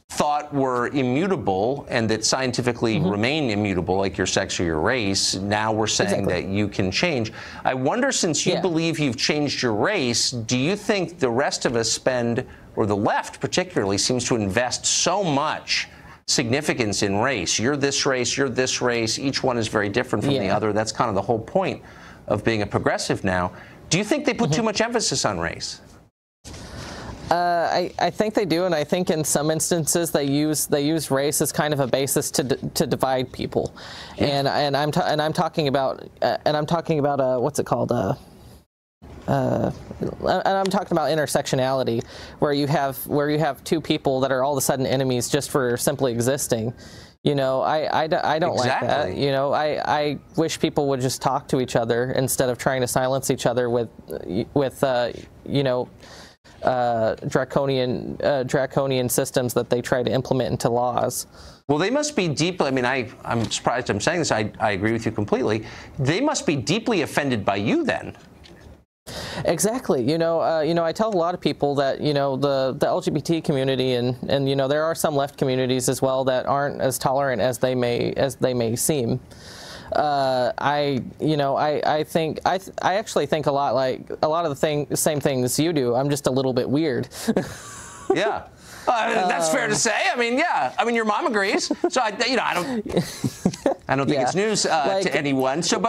thought were immutable and that scientifically remain immutable, like your sex or your race, now we're saying that you can change. I wonder, since you believe you've changed your race, do you think the rest of us spend, or the left particularly, seems to invest so much significance in race? You're this race, you're this race, each one is very different from the other. That's kind of the whole point of being a progressive now. Do you think they put too much emphasis on race? I think they do, and I think in some instances they use race as kind of a basis to divide people, and I'm talking about what's it called? And I'm talking about intersectionality, where you have two people that are all of a sudden enemies just for simply existing. You know, I don't like that. You know, I wish people would just talk to each other instead of trying to silence each other with you know, draconian systems that they try to implement into laws. Well, they must be deeply, I mean, I'm surprised I'm saying this, I agree with you completely. They must be deeply offended by you then. Exactly. You know, I tell a lot of people that, you know, the LGBT community and you know, there are some left communities as well that aren't as tolerant as they may seem. I actually think a lot of the same things you do. I'm just a little bit weird. Yeah. That's fair to say. I mean, yeah. I mean, your mom agrees. So I don't think it's news to anyone. So,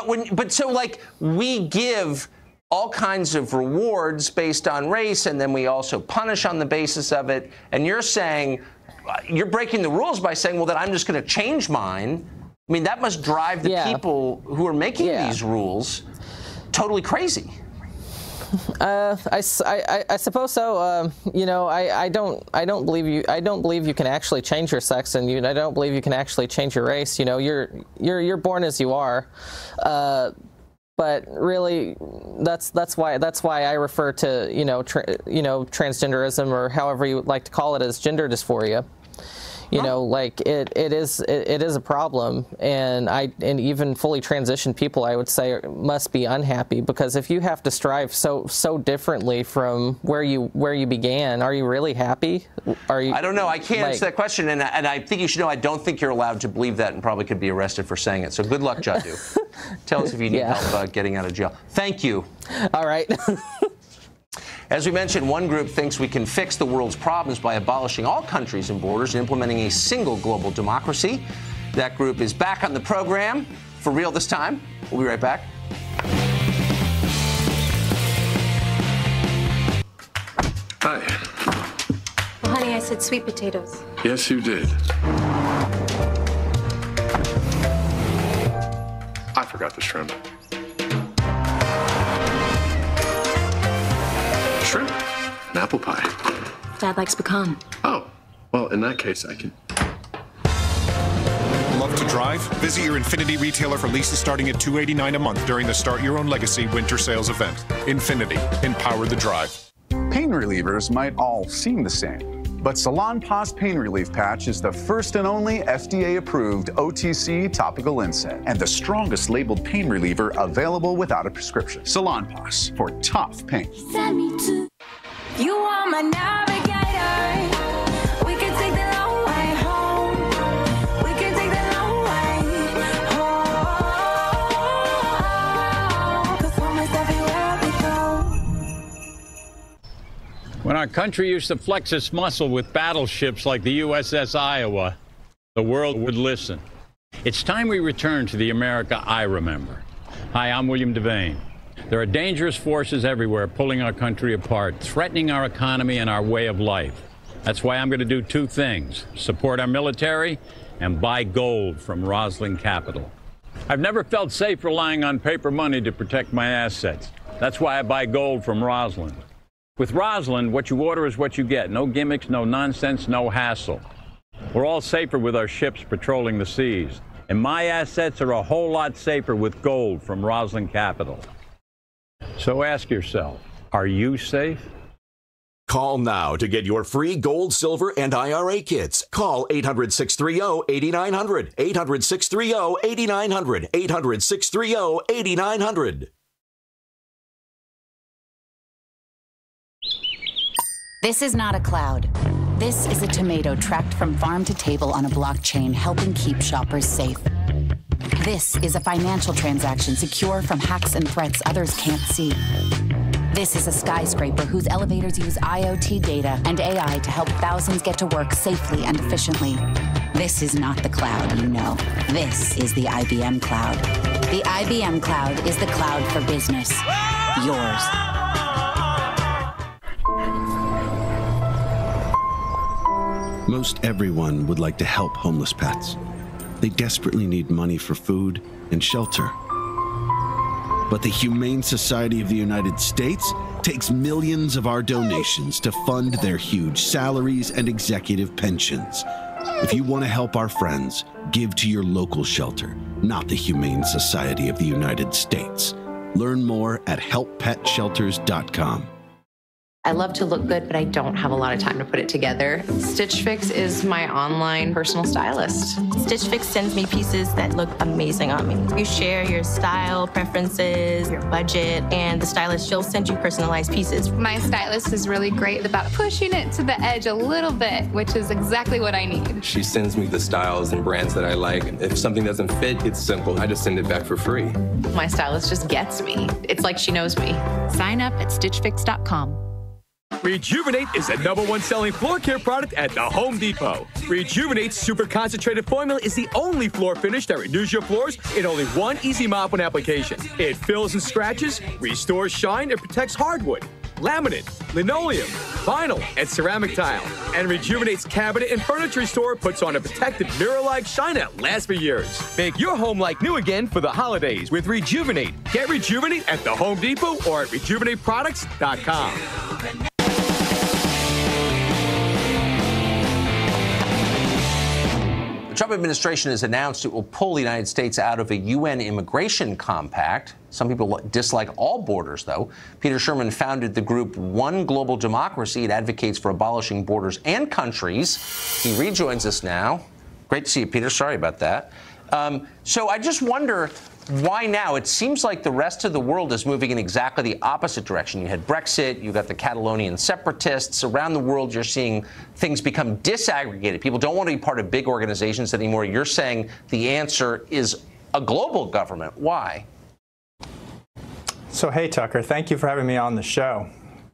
so like we give all kinds of rewards based on race, and then we also punish on the basis of it. And you're saying, you're breaking the rules by saying, well, then I'm just going to change mine. I mean, that must drive the people who are making these rules totally crazy. I suppose so. You know, I don't believe you. I don't believe you can actually change your sex, and I don't believe you can actually change your race. You know, you're born as you are. But really, that's why I refer to transgenderism, or however you would like to call it, as gender dysphoria. You know, like it is a problem, and even fully transitioned people, I would say, must be unhappy, because if you have to strive so differently from where you began, are you really happy? Are you? I don't know. I can't answer that question, and I think you should know I don't think you're allowed to believe that, and probably could be arrested for saying it. So good luck, Jaddu. Tell us if you need help getting out of jail. Thank you. All right. As we mentioned, one group thinks we can fix the world's problems by abolishing all countries and borders and implementing a single global democracy. That group is back on the program, for real this time. We'll be right back. Hi. Well, honey, I said sweet potatoes. Yes, you did. I forgot the shrimp. Shrimp? An apple pie. Dad likes pecan. Oh, well, in that case, I can. Love to drive? Visit your Infinity retailer for leases starting at $289 a month during the Start Your Own Legacy winter sales event. Infinity. Empower the drive. Pain relievers might all seem the same, but Salonpas Pain Relief Patch is the first and only FDA-approved OTC topical NSAID and the strongest labeled pain reliever available without a prescription. Salonpas for tough pain. You are my navigator. We can take the long way home. We can take the long way home. 'Cause home is everywhere we go. When our country used to flex its muscle with battleships like the USS Iowa, the world would listen. It's time we return to the America I remember. Hi, I'm William Devane. There are dangerous forces everywhere pulling our country apart, threatening our economy and our way of life. That's why I'm going to do two things: support our military and buy gold from Roslyn Capital. I've never felt safe relying on paper money to protect my assets. That's why I buy gold from Roslyn. With Roslyn, what you order is what you get. No gimmicks, no nonsense, no hassle. We're all safer with our ships patrolling the seas. And my assets are a whole lot safer with gold from Roslyn Capital. So ask yourself, are you safe? Call now to get your free gold, silver, and IRA kits. Call 800-630-8900. 800-630-8900. 800-630-8900. This is not a cloud. This is a tomato tracked from farm to table on a blockchain, helping keep shoppers safe. This is a financial transaction secure from hacks and threats others can't see. This is a skyscraper whose elevators use IoT data and AI to help thousands get to work safely and efficiently. This is not the cloud you know. This is the IBM Cloud. The IBM Cloud is the cloud for business. Yours. Most everyone would like to help homeless pets. They desperately need money for food and shelter. But the Humane Society of the United States takes millions of our donations to fund their huge salaries and executive pensions. If you want to help our friends, give to your local shelter, not the Humane Society of the United States. Learn more at helppetshelters.com. I love to look good, but I don't have a lot of time to put it together. Stitch Fix is my online personal stylist. Stitch Fix sends me pieces that look amazing on me. You share your style, preferences, your budget, and the stylist, she'll send you personalized pieces. My stylist is really great about pushing it to the edge a little bit, which is exactly what I need. She sends me the styles and brands that I like. If something doesn't fit, it's simple. I just send it back for free. My stylist just gets me. It's like she knows me. Sign up at StitchFix.com. Rejuvenate is the #1 selling floor care product at the Home Depot. Rejuvenate's super concentrated formula is the only floor finish that renews your floors in only one easy mop-on application. It fills and scratches, restores shine, and protects hardwood, laminate, linoleum, vinyl, and ceramic tile. And Rejuvenate's cabinet and furniture store puts on a protective mirror-like shine that lasts for years. Make your home like new again for the holidays with Rejuvenate. Get Rejuvenate at the Home Depot or at RejuvenateProducts.com. The Trump administration has announced it will pull the United States out of a UN immigration compact. Some people dislike all borders, though. Peter Sherman founded the group One Global Democracy. It advocates for abolishing borders and countries. He rejoins us now. Great to see you, Peter. Sorry about that. So I just wonder, why now? It seems like the rest of the world is moving in exactly the opposite direction. You had Brexit, you got the Catalonian separatists. Around the world, you're seeing things become disaggregated. People don't want to be part of big organizations anymore. You're saying the answer is a global government. Why? So, hey, Tucker, thank you for having me on the show.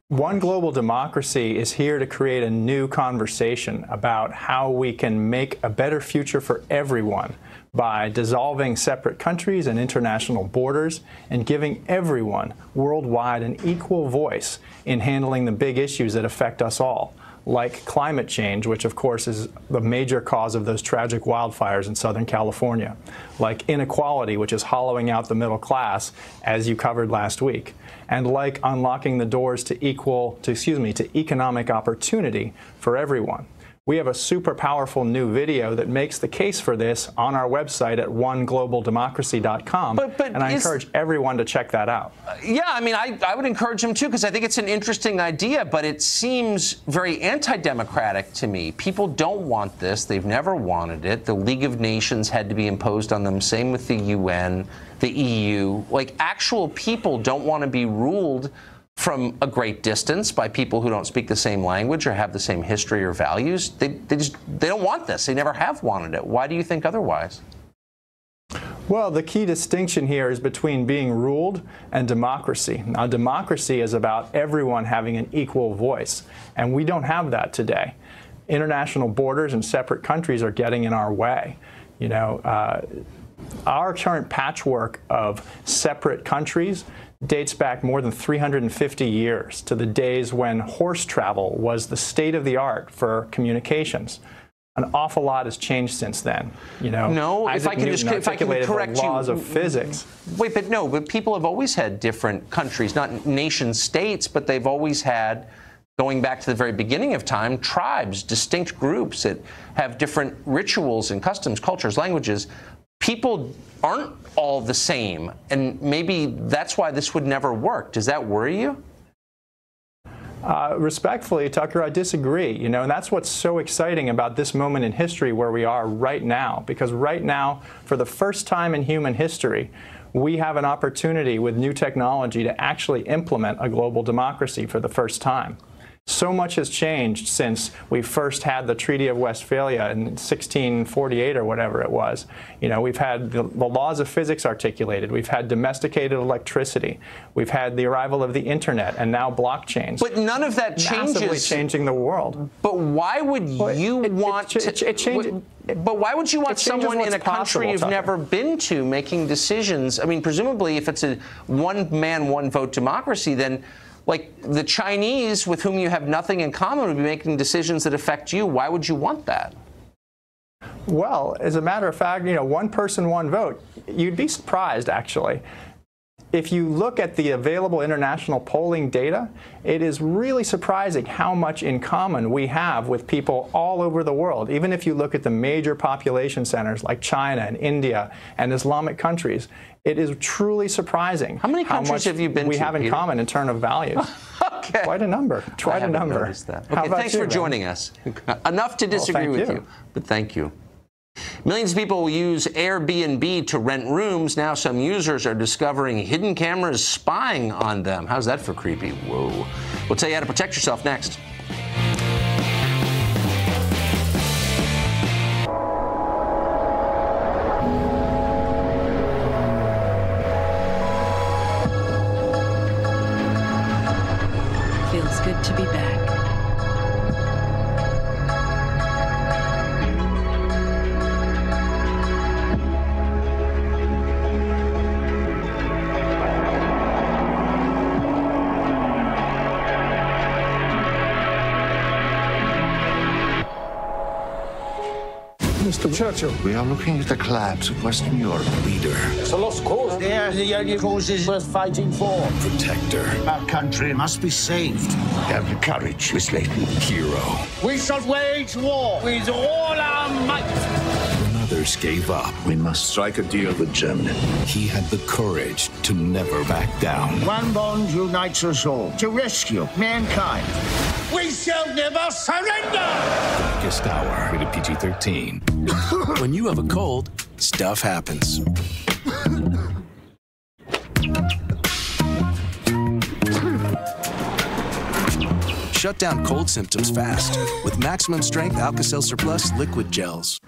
One Global Democracy is here to create a new conversation about how we can make a better future for everyone by dissolving separate countries and international borders and giving everyone worldwide an equal voice in handling the big issues that affect us all, like climate change, which of course is the major cause of those tragic wildfires in Southern California, like inequality, which is hollowing out the middle class, as you covered last week, and like unlocking the doors to economic opportunity for everyone. We have a super powerful new video that makes the case for this on our website at oneglobaldemocracy.com, and I encourage everyone to check that out. Yeah, I mean, I would encourage them to, because I think it's an interesting idea, but it seems very anti-democratic to me. People don't want this. They've never wanted it. The League of Nations had to be imposed on them. Same with the UN, the EU. Like, actual people don't want to be ruled from a great distance by people who don't speak the same language or have the same history or values. They don't want this. They never have wanted it. Why do you think otherwise? Well, the key distinction here is between being ruled and democracy. Now, democracy is about everyone having an equal voice, and we don't have that today. International borders and separate countries are getting in our way. You know, our current patchwork of separate countries dates back more than 350 years to the days when horse travel was the state of the art for communications. An awful lot has changed since then. You know, no, if I can correct the laws of physics. Wait, but people have always had different countries, not nation states, but they've always had, going back to the very beginning of time, tribes, distinct groups that have different rituals and customs, cultures, languages. People aren't all the same, and maybe that's why this would never work. Does that worry you? Respectfully, Tucker, I disagree. You know, and that's what's so exciting about this moment in history where we are right now. Because right now, for the first time in human history, we have an opportunity with new technology to actually implement a global democracy for the first time. So much has changed since we first had the Treaty of Westphalia in 1648 or whatever it was. You know, we've had the laws of physics articulated. We've had domesticated electricity. We've had the arrival of the internet and now blockchains. But none of that changes. Massively changing the world. But why would you want to? But why would you want someone in a country you've never been to making decisions? I mean, presumably, if it's a one-man, one-vote democracy, then, like, the Chinese, with whom you have nothing in common, would be making decisions that affect you. Why would you want that? Well, as a matter of fact, you know, one person, one vote. You'd be surprised, actually. If you look at the available international polling data, it is really surprising how much in common we have with people all over the world. Even if you look at the major population centers like China and India and Islamic countries, it is truly surprising how many countries have you been to, we have in common in terms of values. Okay. Quite a number. Quite a number. Noticed that. Okay, thanks for joining us. Enough to disagree with you, but thank you. Millions of people use Airbnb to rent rooms. Now some users are discovering hidden cameras spying on them. How's that for creepy? Whoa. We'll tell you how to protect yourself next. Feels good to be back. Mr. Churchill, we are looking at the collapse of Western Europe. Leader. It's a lost cause. They are the only causes worth fighting for. Protector. Our country must be saved. Have the courage, Miss Layton. Hero. We shall wage war with all our might. When others gave up, we must strike a deal with Germany. He had the courage to never back down. One bond unites us all to rescue mankind. We shall never surrender! Darkest Hour, rated PG-13. When you have a cold, stuff happens. Shut down cold symptoms fast with maximum strength Alka-Seltzer Plus liquid gels.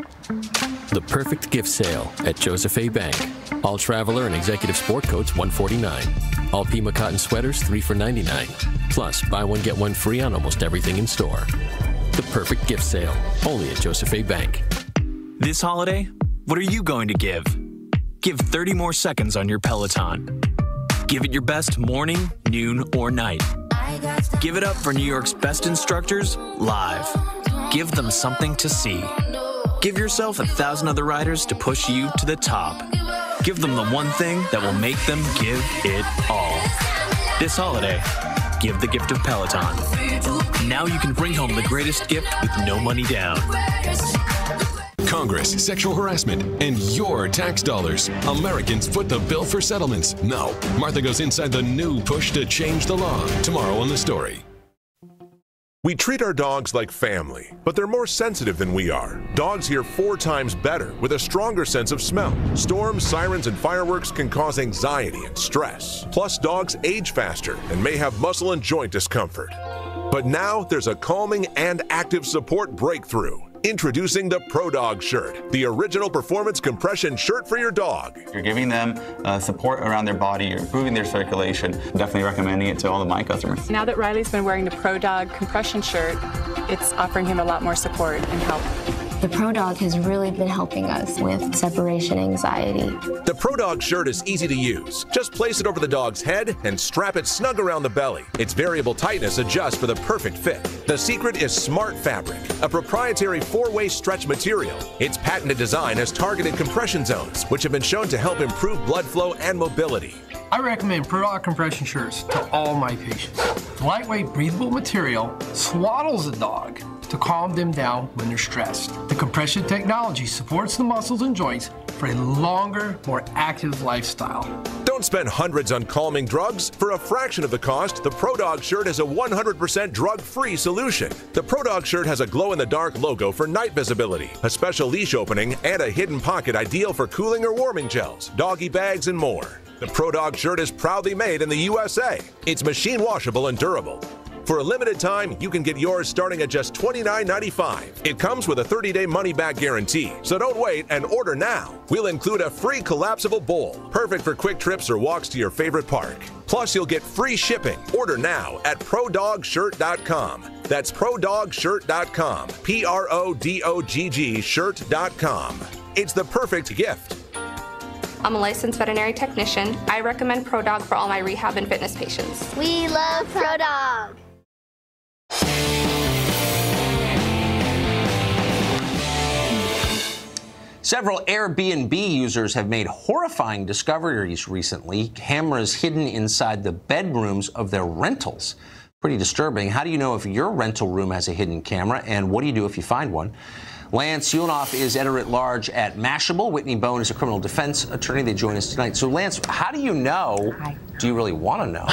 The perfect gift sale at Joseph A. Bank. All Traveler and Executive Sport Coats $149. All Pima cotton sweaters $3 for $99. Plus, buy one, get one free on almost everything in store. The perfect gift sale, only at Joseph A. Bank. This holiday, what are you going to give? Give 30 more seconds on your Peloton. Give it your best morning, noon, or night. Give it up for New York's best instructors live. Give them something to see. Give yourself 1,000 other riders to push you to the top. Give them the one thing that will make them give it all. This holiday, give the gift of Peloton. Now you can bring home the greatest gift with no money down. Congress, sexual harassment, and your tax dollars. Americans foot the bill for settlements. No. Martha goes inside the new push to change the law. Tomorrow on The Story. We treat our dogs like family, but they're more sensitive than we are. Dogs hear 4 times better with a stronger sense of smell. Storms, sirens, and fireworks can cause anxiety and stress. Plus, dogs age faster and may have muscle and joint discomfort. But now there's a calming and active support breakthrough. Introducing the Pro Dog shirt, the original performance compression shirt for your dog. You're giving them support around their body, you're improving their circulation. Definitely recommending it to all of my customers. Now that Riley's been wearing the Pro Dog compression shirt, it's offering him a lot more support and help. The Pro Dog has really been helping us with separation anxiety. The Pro Dog shirt is easy to use. Just place it over the dog's head and strap it snug around the belly. Its variable tightness adjusts for the perfect fit. The secret is Smart Fabric, a proprietary 4-way stretch material. Its patented design has targeted compression zones, which have been shown to help improve blood flow and mobility. I recommend Pro Dog compression shirts to all my patients. The lightweight, breathable material swaddles the dog to calm them down when they're stressed. The compression technology supports the muscles and joints for a longer, more active lifestyle. Don't spend hundreds on calming drugs. For a fraction of the cost, the Pro Dog shirt is a 100% drug-free solution. The Pro Dog shirt has a glow-in-the-dark logo for night visibility, a special leash opening, and a hidden pocket ideal for cooling or warming gels, doggy bags, and more. The Pro Dog shirt is proudly made in the USA. It's machine washable and durable. For a limited time, you can get yours starting at just $29.95. It comes with a 30-day money-back guarantee, so don't wait and order now. We'll include a free collapsible bowl, perfect for quick trips or walks to your favorite park. Plus, you'll get free shipping. Order now at ProDogShirt.com. That's ProDogShirt.com. PRODOGG shirt.com. It's the perfect gift. I'm a licensed veterinary technician. I recommend Pro Dog for all my rehab and fitness patients. We love Pro Dog. Several Airbnb users have made horrifying discoveries recently. Cameras hidden inside the bedrooms of their rentals. Pretty disturbing. How do you know if your rental room has a hidden camera, and what do you do if you find one? Lance Ulanoff is editor-at-large at Mashable. Whitney Bone is a criminal defense attorney. They join us tonight. So, Lance, how do you know, do you really want to know,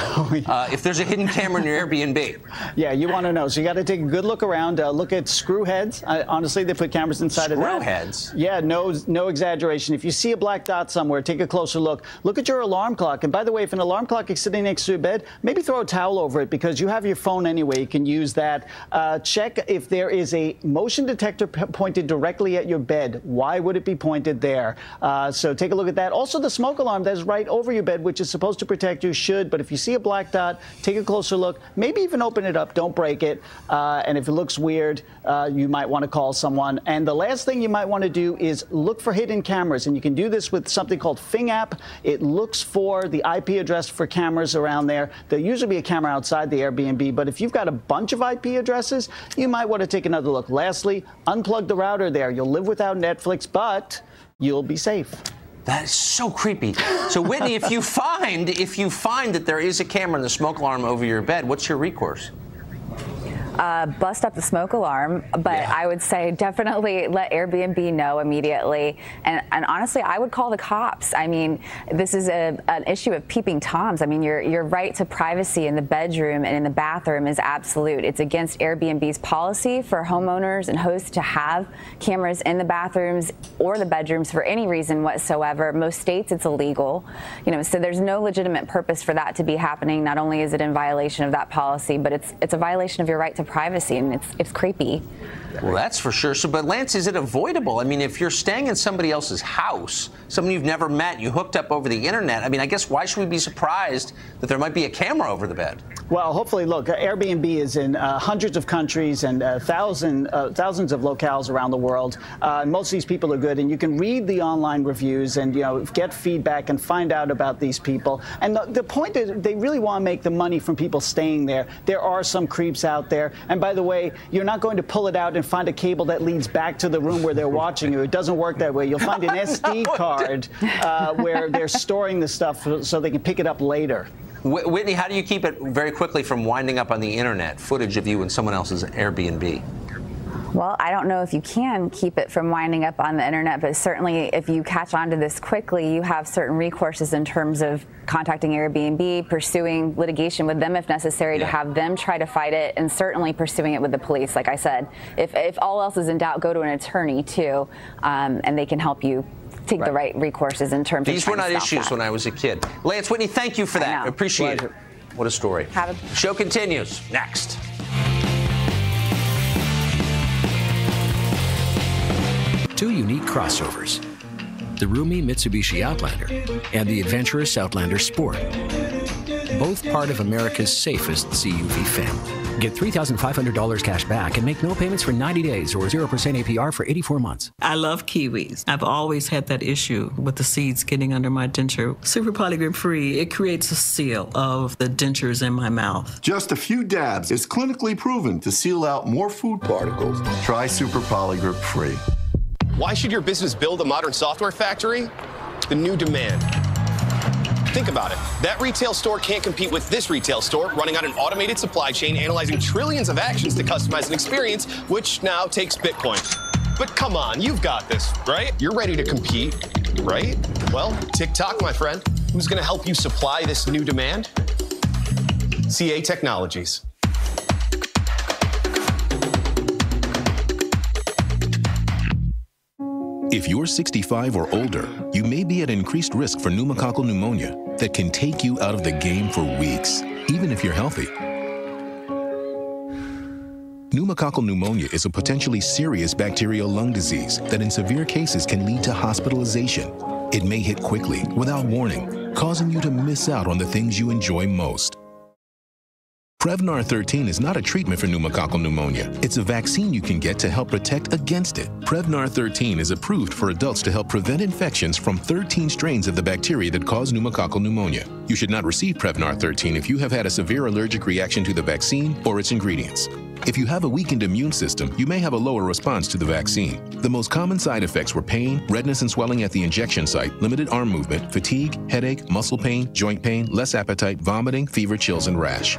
if there's a hidden camera in your Airbnb? Yeah, you want to know. So you got to take a good look around. Look at screw heads. Honestly, they put cameras inside of that. Screw heads? Yeah, no exaggeration. If you see a black dot somewhere, take a closer look. Look at your alarm clock. And by the way, if an alarm clock is sitting next to your bed, maybe throw a towel over it because you have your phone anyway. You can use that. Check if there is a motion detector pointed directly at your bed. Why would it be pointed there? So take a look at that. Also, the smoke alarm that is right over your bed, which is supposed to protect you, should. But if you see a black dot, take a closer look. Maybe even open it up. Don't break it. And if it looks weird, you might want to call someone. And the last thing you might want to do is look for hidden cameras. And you can do this with something called Fing app. It looks for the IP address for cameras around there. There'll usually be a camera outside the Airbnb. But if you've got a bunch of IP addresses, you might want to take another look. Lastly, unplug the router there. You'll live without Netflix, but you'll be safe. That is so creepy. So, Whitney, if you find that there is a camera in the smoke alarm over your bed, what's your recourse? Bust up the smoke alarm, but yeah. I would say definitely let Airbnb know immediately. And honestly, I would call the cops. I mean, this is an issue of peeping Toms. I mean, your right to privacy in the bedroom and in the bathroom is absolute. It's against Airbnb's policy for homeowners and hosts to have cameras in the bathrooms or the bedrooms for any reason whatsoever. Most states, it's illegal. So there's no legitimate purpose for that to be happening. Not only is it in violation of that policy, but it's a violation of your right to privacy, and it's creepy. Well, that's for sure. So, but Lance, is it avoidable? I mean, if you're staying in somebody else's house, someone you've never met, you hooked up over the internet, I mean, I guess why should we be surprised that there might be a camera over the bed? Well, hopefully, look, Airbnb is in hundreds of countries and thousands of locales around the world. Most of these people are good, and you can read the online reviews and, you know, get feedback and find out about these people. And the point is, they really want to make the money from people staying there. There are some creeps out there. And by the way, you're not going to pull it out and find a cable that leads back to the room where they're watching you. It doesn't work that way. You'll find an SD card where they're storing the stuff so they can pick it up later. Whitney, how do you keep it very quickly from winding up on the internet, footage of you in someone else's Airbnb? Well, I don't know if you can keep it from winding up on the internet, but certainly if you catch on to this quickly, you have certain recourses in terms of contacting Airbnb, pursuing litigation with them if necessary to have them try to fight it, and certainly pursuing it with the police. Like I said, if all else is in doubt, go to an attorney too, and they can help you take the right recourses in terms of These were not issues when I was a kid. Lance, Whitney, thank you for that. I appreciate it. What a story. The show continues next. Two unique crossovers, the roomy Mitsubishi Outlander and the adventurous Outlander Sport, both part of America's safest CUV family. Get $3,500 cash back and make no payments for 90 days or 0% APR for 84 months. I love kiwis. I've always had that issue with the seeds getting under my denture. Super Polygrip Free, it creates a seal of the dentures in my mouth. Just a few dabs is clinically proven to seal out more food particles. Try Super Polygrip Free. Why should your business build a modern software factory? The new demand. Think about it. That retail store can't compete with this retail store running on an automated supply chain, analyzing trillions of actions to customize an experience, which now takes Bitcoin. But come on, you've got this, right? You're ready to compete, right? Well, TikTok, my friend. Who's going to help you supply this new demand? CA Technologies. If you're 65 or older, you may be at increased risk for pneumococcal pneumonia that can take you out of the game for weeks, even if you're healthy. Pneumococcal pneumonia is a potentially serious bacterial lung disease that in severe cases can lead to hospitalization. It may hit quickly, without warning, causing you to miss out on the things you enjoy most. Prevnar 13 is not a treatment for pneumococcal pneumonia. It's a vaccine you can get to help protect against it. Prevnar 13 is approved for adults to help prevent infections from 13 strains of the bacteria that cause pneumococcal pneumonia. You should not receive Prevnar 13 if you have had a severe allergic reaction to the vaccine or its ingredients. If you have a weakened immune system, you may have a lower response to the vaccine. The most common side effects were pain, redness and swelling at the injection site, limited arm movement, fatigue, headache, muscle pain, joint pain, less appetite, vomiting, fever, chills, and rash.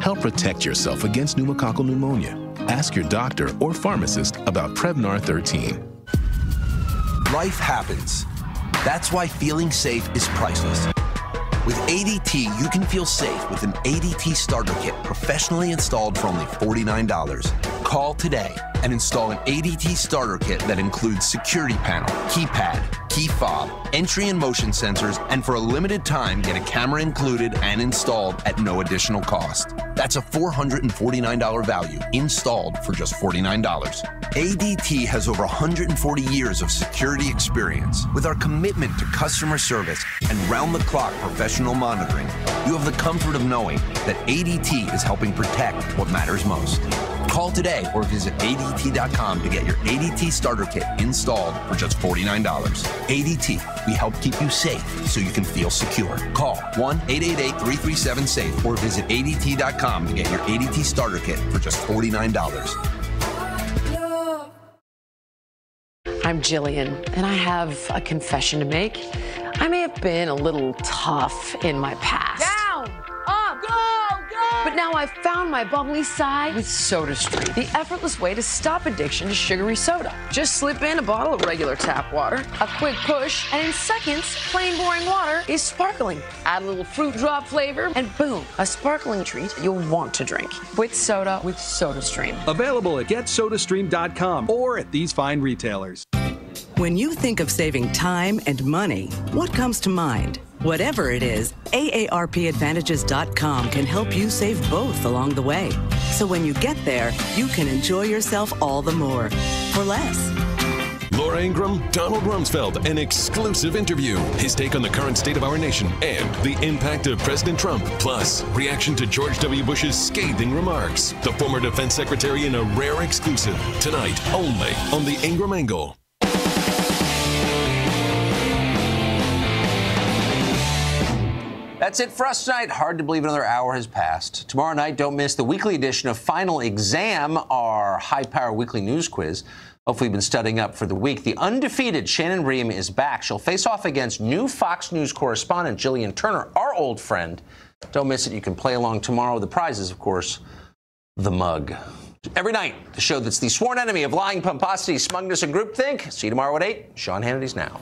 Help protect yourself against pneumococcal pneumonia. Ask your doctor or pharmacist about Prevnar 13. Life happens. That's why feeling safe is priceless. With ADT, you can feel safe with an ADT starter kit professionally installed for only $49. Call today and install an ADT starter kit that includes security panel, keypad, key fob, entry and motion sensors, and for a limited time, get a camera included and installed at no additional cost. That's a $449 value installed for just $49. ADT has over 140 years of security experience. With our commitment to customer service and round-the-clock professional monitoring, you have the comfort of knowing that ADT is helping protect what matters most. Call today or visit ADT.com to get your ADT starter kit installed for just $49. ADT, we help keep you safe so you can feel secure. Call 1-888-337-SAFE or visit ADT.com to get your ADT starter kit for just $49. I'm Jillian, and I have a confession to make. I may have been a little tough in my past. Down! Up! Go! Go! But now I've found my bubbly side with SodaStream, the effortless way to stop addiction to sugary soda. Just slip in a bottle of regular tap water, a quick push, and in seconds, plain boring water is sparkling. Add a little fruit drop flavor, and boom, a sparkling treat you'll want to drink. With soda with SodaStream. Available at GetSodaStream.com or at these fine retailers. When you think of saving time and money, what comes to mind? Whatever it is, AARPadvantages.com can help you save both along the way. So when you get there, you can enjoy yourself all the more for less. Laura Ingraham, Donald Rumsfeld, an exclusive interview. His take on the current state of our nation and the impact of President Trump. Plus, reaction to George W. Bush's scathing remarks. The former defense secretary in a rare exclusive. Tonight, only on The Ingraham Angle. That's it for us tonight. Hard to believe another hour has passed. Tomorrow night, don't miss the weekly edition of Final Exam, our high-power weekly news quiz. Hopefully you've been studying up for the week. The undefeated Shannon Ream is back. She'll face off against new Fox News correspondent Jillian Turner, our old friend. Don't miss it. You can play along tomorrow. The prize is, of course, the mug. Every night, the show that's the sworn enemy of lying, pomposity, smugness, and groupthink. See you tomorrow at 8. Sean Hannity's Now.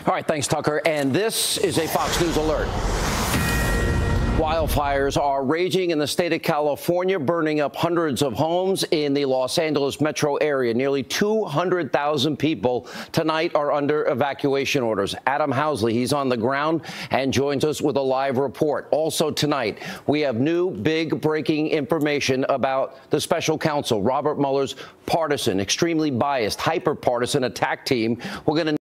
All right, thanks, Tucker. And this is a Fox News alert. Wildfires are raging in the state of California, burning up hundreds of homes in the Los Angeles metro area. Nearly 200,000 people tonight are under evacuation orders. Adam Housley, he's on the ground and joins us with a live report. Also tonight, we have new big breaking information about the special counsel, Robert Mueller's partisan, extremely biased, hyper-partisan attack team. We're going to